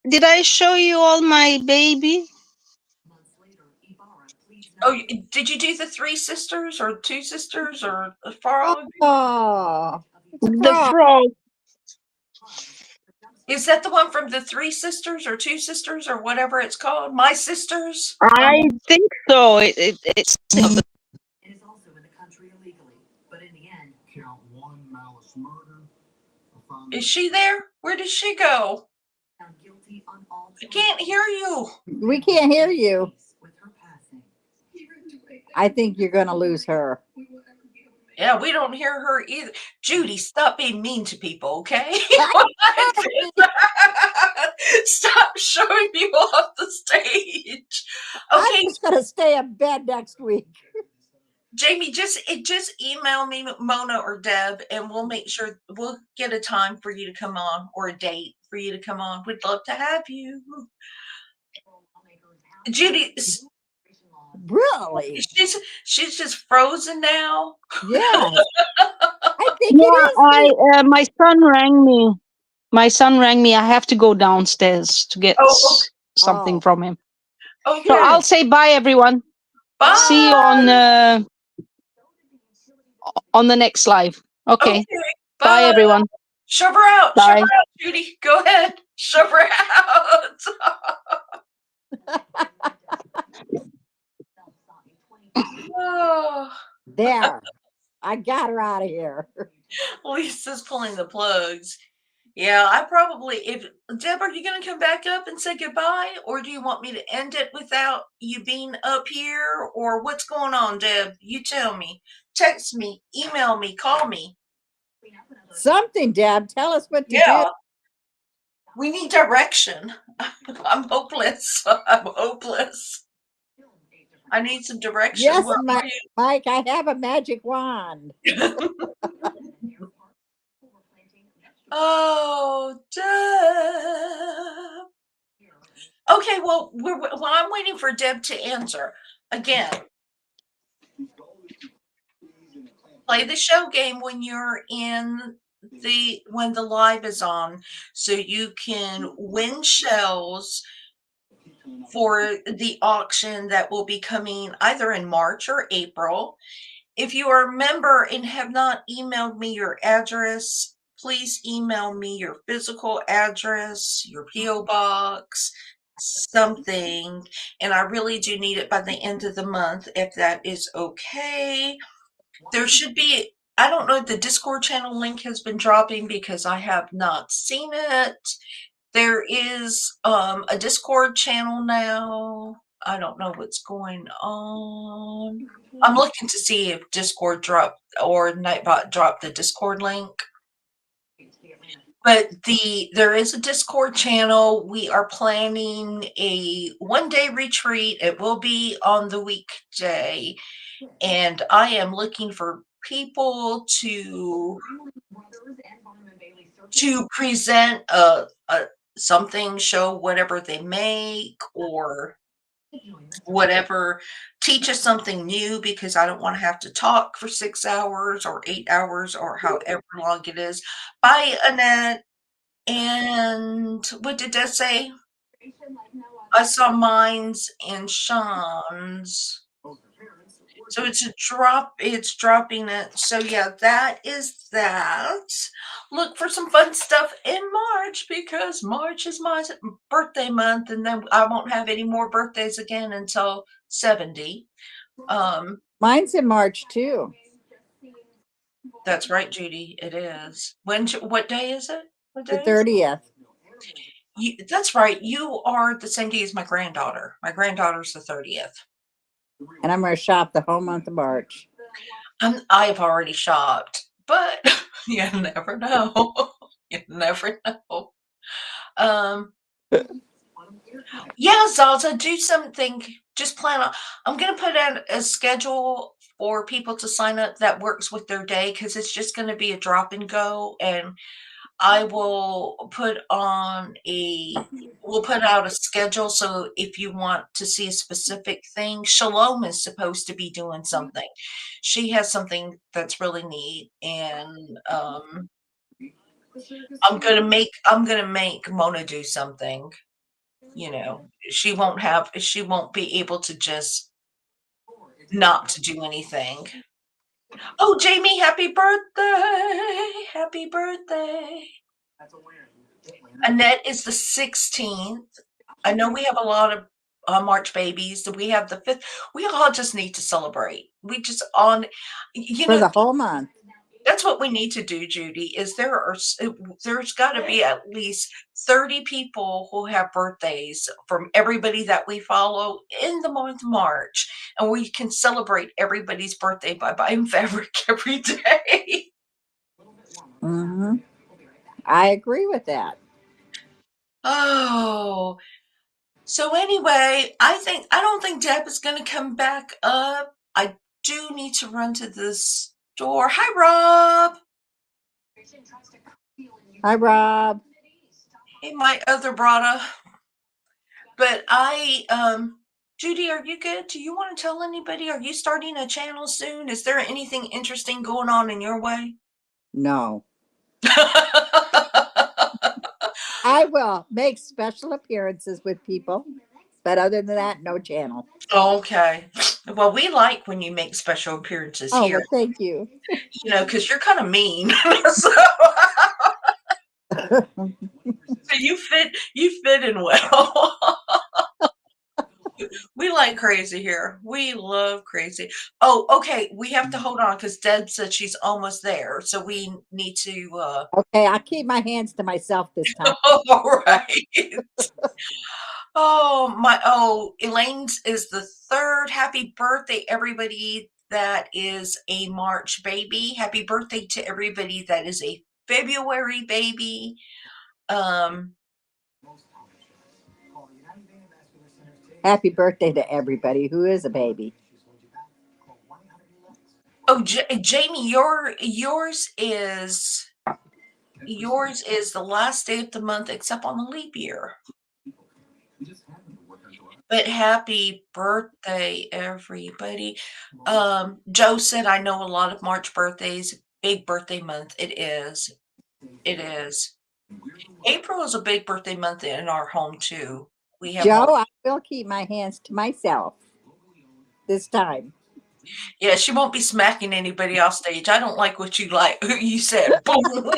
did I show you all my baby? Oh, did you do the 3 sisters or 2 sisters or a frog? Oh, it's a The frog. frog. Is that the one from the 3 sisters or 2 sisters or whatever it's called? My Sisters? I think so. It's It is also in the country illegally, but in the end, count one Is she there? Where did she go? I can't hear you. We can't hear you. I think you're going to lose her. Yeah, we don't hear her either. Judy, stop being mean to people, okay? Stop showing me off the stage. I'm Okay, just going to stay in bed next week. Jamie, just email me Mona or Deb, and we'll make sure we'll get a time for you to come on or a date for you to come on. We'd love to have you. Judy, Really? she's just frozen now. Yes. I think it is. My son rang me. My son rang me. I have to go downstairs to get something from him. Okay. So I'll say bye, everyone. Bye. See you on the next live. Okay. Bye, everyone. Shove her out. Bye. Shove her out, Judy. Go ahead. Shove her out. Oh. There. I got her out of here. Lisa's pulling the plugs. Yeah, I probably, if Deb, are you going to come back up and say goodbye? Or do you want me to end it without you being up here? Or what's going on, Deb? You tell me. Text me, email me, call me. Something, Deb. Tell us what to do. We need direction. I'm hopeless. I'm hopeless. I need some direction. Yes, Mike, I have a magic wand. Oh, Deb. Okay, well, I'm waiting for Deb to answer. Again, play the show game when you're when the live is on, so you can win shells for the auction that will be coming either in March or April. If you are a member and have not emailed me your address, please email me your physical address, your P.O. box, something. And I really do need it by the end of the month, if that is okay. There should be, I don't know if the Discord channel link has been dropping because I have not seen it. There is a Discord channel now. I don't know what's going on. I'm looking to see if Discord dropped or Nightbot dropped the Discord link. But there is a Discord channel. We are planning a one-day retreat. It will be on the weekday. And I am looking for people to present something, show whatever they make or whatever, teach us something new, because I don't want to have to talk for 6 hours or 8 hours or however long it is. Bye, Annette. And what did that say? I saw mine's and Sean's. So it's dropping it. So yeah, that is that. Look for some fun stuff in March, because March is my birthday month, and then I won't have any more birthdays again until 70. Mine's in March too. That's right, Judy. It is. What day is it? What day The 30th. That's right. You are the same day as my granddaughter. My granddaughter's the 30th. And I'm going to shop the whole month of March. I have already shopped, but you never know. You never know. Yeah, Zaza, do something. Just plan on. I'm going to put out a schedule for people to sign up that works with their day, because it's just going to be a drop and go. And I will put out a schedule. So if you want to see a specific thing, Shalom is supposed to be doing something. She has something that's really neat. And I'm going to make Mona do something. You know, she won't be able to just not to do anything. Oh, Jamie, happy birthday. Happy birthday. Annette is the 16th. I know we have a lot of March babies. We have the 5th. We all just need to celebrate. We just for the whole month. That's what we need to do, Judy, is there's got to be at least 30 people who have birthdays from everybody that we follow in the month of March, and we can celebrate everybody's birthday by buying fabric every day. Hmm. I agree with that. Oh, so anyway, I don't think Deb is going to come back up. I do need to run to the store. Hi, Rob. Hi, Rob. Hey, my other brother. But Judy, are you good? Do you want to tell anybody? Are you starting a channel soon? Is there anything interesting going on in your way? No. I will make special appearances with people, but other than that, no channel. Okay. Well, we like when you make special appearances Oh, here, well, thank you. because you're kind of mean. So, so you fit in well. We like crazy here. We love crazy. Oh, okay. We have to hold on because Deb said she's almost there. So we need to Okay, I'll keep my hands to myself this time. all right. Elaine's is the third. Happy birthday, everybody that is a March baby. Happy birthday to everybody that is a February baby. Happy birthday to everybody who is a baby. Oh, Jamie, yours is the last day of the month except on the leap year. But happy birthday, everybody. Joe said, I know a lot of March birthdays. Big birthday month. It is. It is. April is a big birthday month in our home, too. We have Joe, I will keep my hands to myself this time. Yeah, she won't be smacking anybody off stage. I don't like what you said. Boom.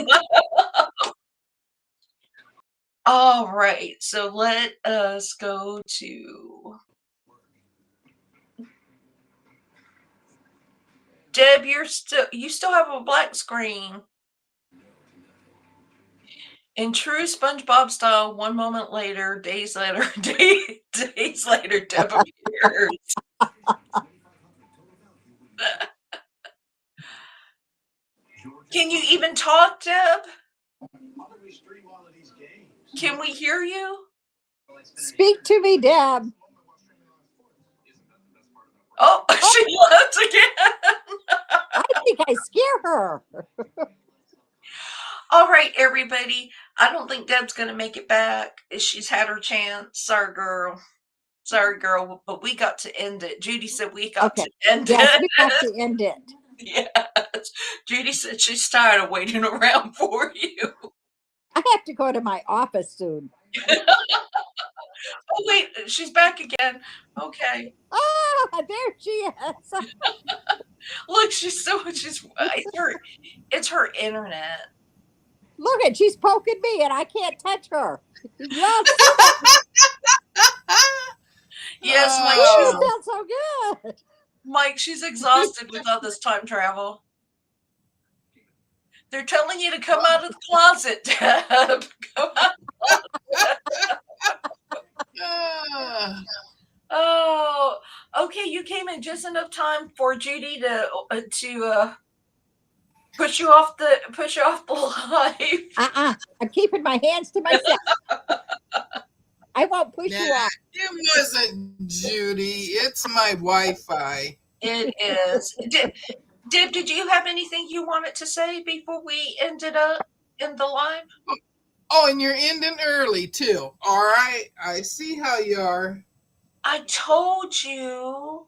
All right. So let us go to Deb. You still have a black screen. In true SpongeBob style, one moment later, days later, days later, Deb appears. Can you even talk, Deb? Can we hear you? Speak to me, Deb. Oh, she left again. I think I scare her. All right, everybody. I don't think Deb's going to make it back. She's had her chance. Sorry, girl. Sorry, girl. But we got to end it. Judy said we got to end Yes, it. we have to end it. Yes. Judy said she's tired of waiting around for you. I have to go to my office soon. Oh, wait. She's back again. Okay. Ah, there she is. Look, it's her internet. Look at, she's poking me and I can't touch her. Yes. Yes, Mike. Oh, that's so good. Mike, she's exhausted with all this time travel. They're telling you to come out of the closet, Deb. Come out. Oh, okay. You came in just enough time for Judy to push you off the live. I'm keeping my hands to myself. I won't push you off. It wasn't Judy. It's my Wi-Fi. It is. Deb, did you have anything you wanted to say before we ended up in the live? Oh, and you're ending early too. All right. I see how you are. I told you.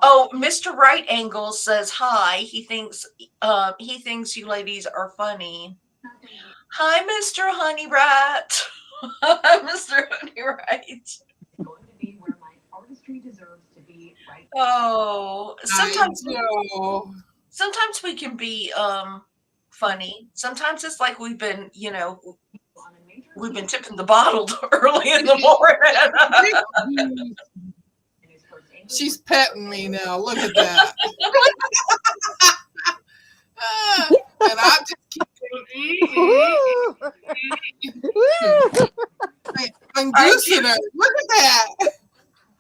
Oh, Mr. Right Angle says hi. He thinks you ladies are funny. Hi, Mr. Honey Rat. Hi, Mr. Honey Rat. Oh, sometimes we can be funny. Sometimes it's like we've been tipping the bottle early in the morning. She's petting me now. Look at that. And I just keep going. I'm I goosing her. Look at that.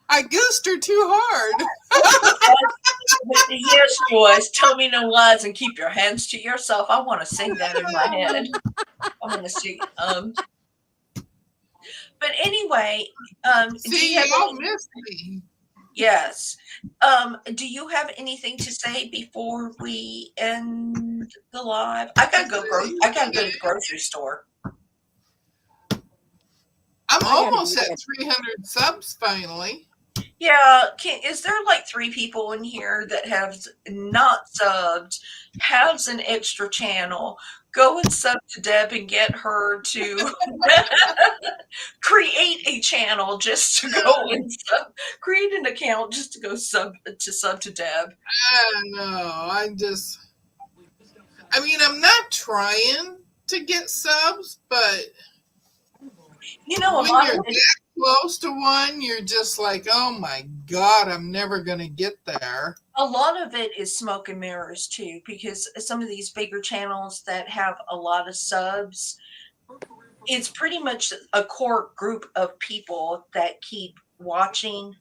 I goosed her too hard. Yes, Joyce. Tell me no lies and keep your hands to yourself. I want to sing that in my head. I want to sing it. But anyway, do you See, have y'all any? missed me. Yes. Do you have anything to say before we end the live? I gotta go. I gotta go to the grocery store. I'm I gotta almost get at 300 subs finally. Yeah. Is there like 3 people in here that have not subbed, has an extra channel? Go and sub to Deb and get her to create a channel just to go and sub, create an account just to go sub to Deb. I know. I mean, I'm not trying to get subs, but You know, a when lot you're of it, that close to one, you're just like, oh my God, I'm never going to get there. a lot of it is smoke and mirrors too, because some of these bigger channels that have a lot of subs, it's pretty much a core group of people that keep watching,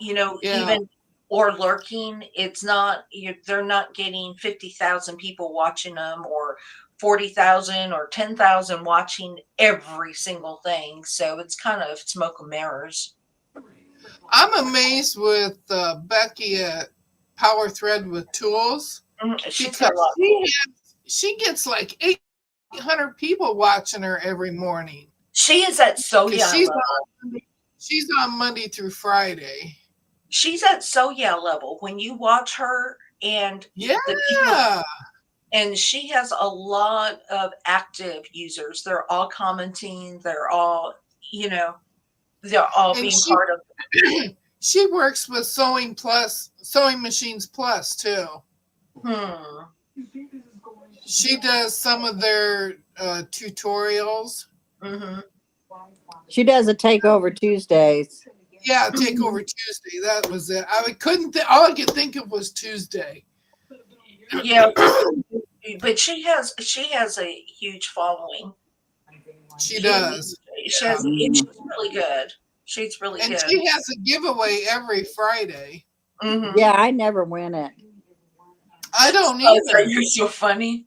Yeah. even or lurking. It's not they're not getting 50,000 people watching them, or 40,000 or 10,000 watching every single thing. So it's kind of smoke and mirrors. I'm amazed with Becky at Power Thread with Tools She's got a because lot. she gets like 800 people watching her every morning. She is at so Because young level. she's on Monday through Friday. She's at so level. When you watch her and Yeah. the people, and she has a lot of active users. They're all commenting. They're all, they're all And being part of. she works with Sewing Machines Plus too. She does some of their tutorials. Mm-hmm. She does a takeover Tuesdays. Yeah, Takeover Tuesday. That was it. All I could think of was Tuesday. Yeah, but she has a huge following. She does. She has, and she's really good. She's really And good. she has a giveaway every Friday. Mm-hmm. Yeah, I never win it. I don't Oh, either. you're so funny.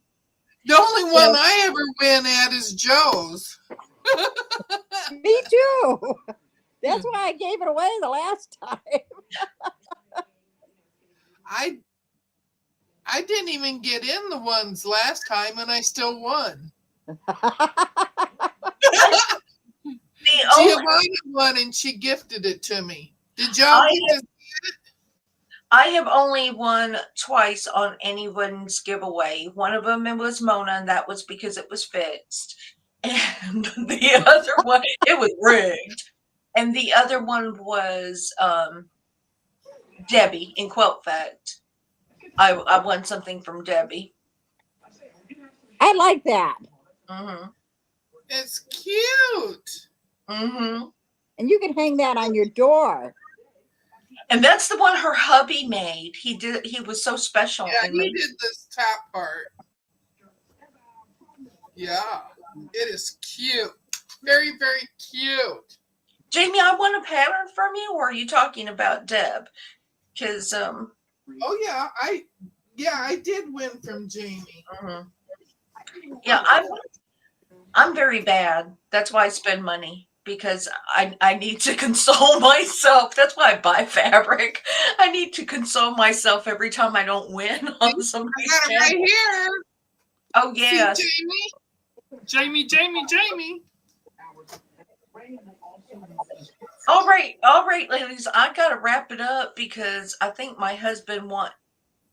The only one I ever win at is Joe's. Me too. That's why I gave it away the last time. I didn't even get in the ones last time, and I still won. Giovanna won, and she gifted it to me. Did y'all get to? I have only won twice on anyone's giveaway. One of them, it was Mona, and that was because it was fixed. And the other one, it was rigged. And the other one was Debbie in Quilt Fact. I won something from Debbie. I like that. Mm-hmm. It's cute. Mm-hmm. And you can hang that on your door. And that's the one her hubby made. He was so special. Yeah, he did this top part. Yeah, it is cute. Very, very cute. Jamie, I want a pattern from you, or are you talking about Deb? Because oh yeah, I did win from Jamie. Mm-hmm. Yeah, I'm very bad. That's why I spend money, because I need to console myself. That's why I buy fabric. I need to console myself every time I don't win on somebody's I got it right here. Oh yeah, Jamie. All right, ladies. I gotta wrap it up because I think my husband want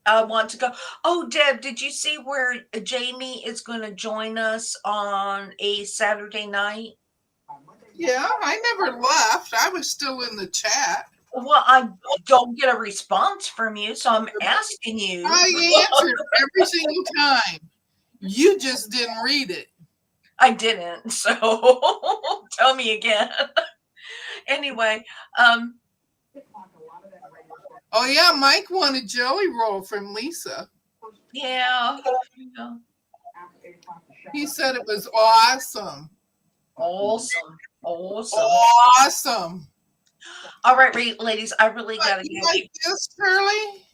to go. Oh, Deb, did you see where Jamie is going to join us on a Saturday night? Yeah, I never left. I was still in the chat. Well, I don't get a response from you, so I'm asking you. I answered every single time. You just didn't read it. I didn't, so tell me again. Anyway, oh yeah, Mike won a jelly roll from Lisa. Yeah. Yeah. He said it was awesome. Awesome. Awesome. Awesome. All right, ladies, I really What, gotta you go. like this, Shirley?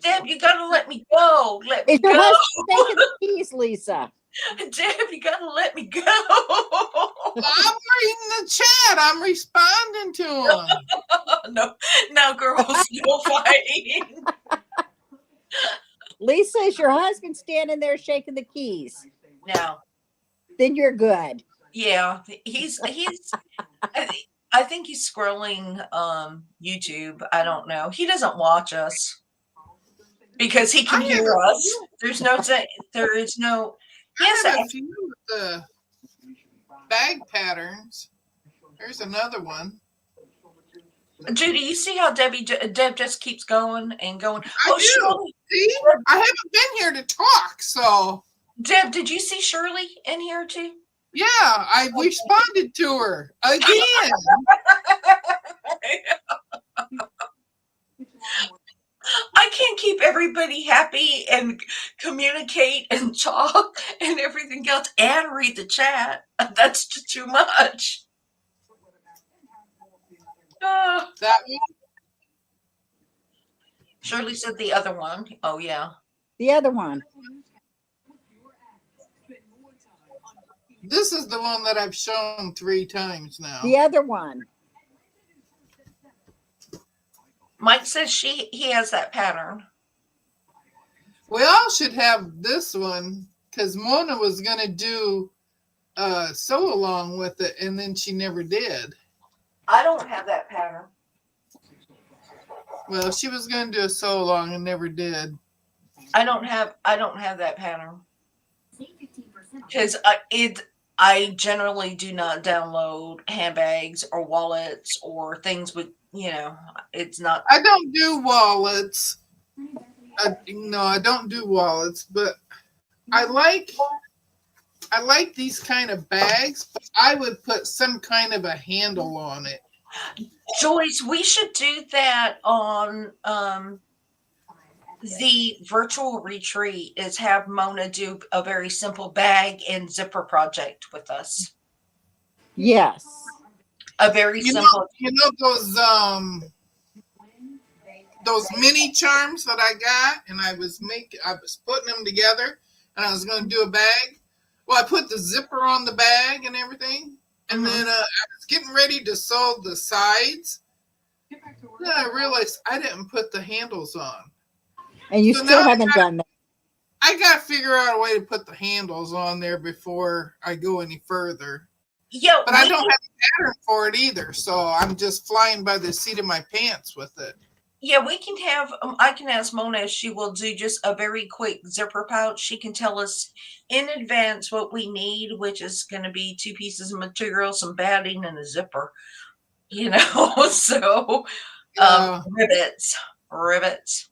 Deb, you gotta let me go. Let Is me your go. husband taking the keys, Lisa? Deb, you gotta let me go. I'm reading the chat. I'm responding to him. No, no, girls, no fighting. Lisa, is your husband standing there shaking the keys? No, Then you're good. yeah, he's. I think he's scrolling YouTube. I don't know. He doesn't watch us because he I can had hear a us. few. There is no. He I has had a to. few with the bag patterns. There's another one. Judy, you see how Deb just keeps going and going. I Oh, do. Shirley, See, I haven't been here to talk, so Deb, did you see Shirley in here too? yeah, I responded to her again. I can't keep everybody happy and communicate and talk and everything else and read the chat. That's just too much. Uh, That one. Shirley said the other one. Oh, yeah. The other one. This is the one that I've shown 3 times now. The other one. Mike says he has that pattern. We all should have this one because Mona was gonna do sew along with it, and then she never did. I don't have that pattern. Well, she was gonna do a sew along and never did. I don't have that pattern because I generally do not download handbags or wallets or things with it's not. I don't do wallets. No, I don't do wallets, but I like these kind of bags, but I would put some kind of a handle on it. Joyce, we should do that on the virtual retreat. Is have Mona do a very simple bag and zipper project with us. Yes. A very You know, simple. those mini charms that I got, and I was putting them together, and I was going to do a bag. Well, I put the zipper on the bag and everything, and then I was getting ready to sew the sides. Then I realized I didn't put the handles on. And you So still now haven't done that. I got to figure out a way to put the handles on there before I go any further. Yeah, But I don't have a pattern for it either, so I'm just flying by the seat of my pants with it. Yeah, we can have. I can ask Mona if she will do just a very quick zipper pouch. She can tell us in advance what we need, which is going to be 2 pieces of material, some batting, and a zipper. So rivets.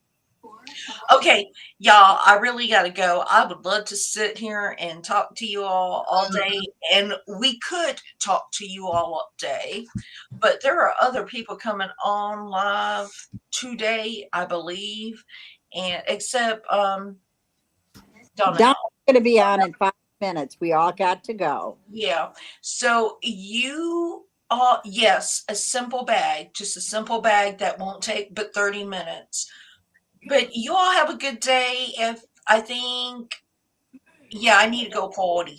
Okay, y'all, I really got to go. I would love to sit here and talk to you all day, and we could talk to you all day, but there are other people coming on live today, I believe, and except Donna's Donnell. going to be on in 5 minutes. We all got to go. Yeah. So yes, a simple bag, just a simple bag that won't take but 30 minutes. But you all have a good day. If I think, yeah, I need to go potty.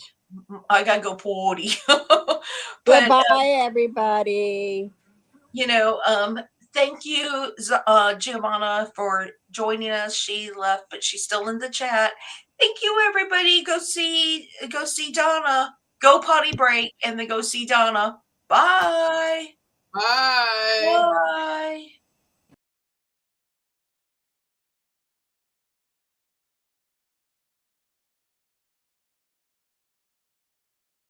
I gotta go potty. But Goodbye, everybody. thank you, Giovanna, for joining us. She left, but she's still in the chat. Thank you, everybody. Go see Donna. Go potty break and then go see Donna. Bye. Bye.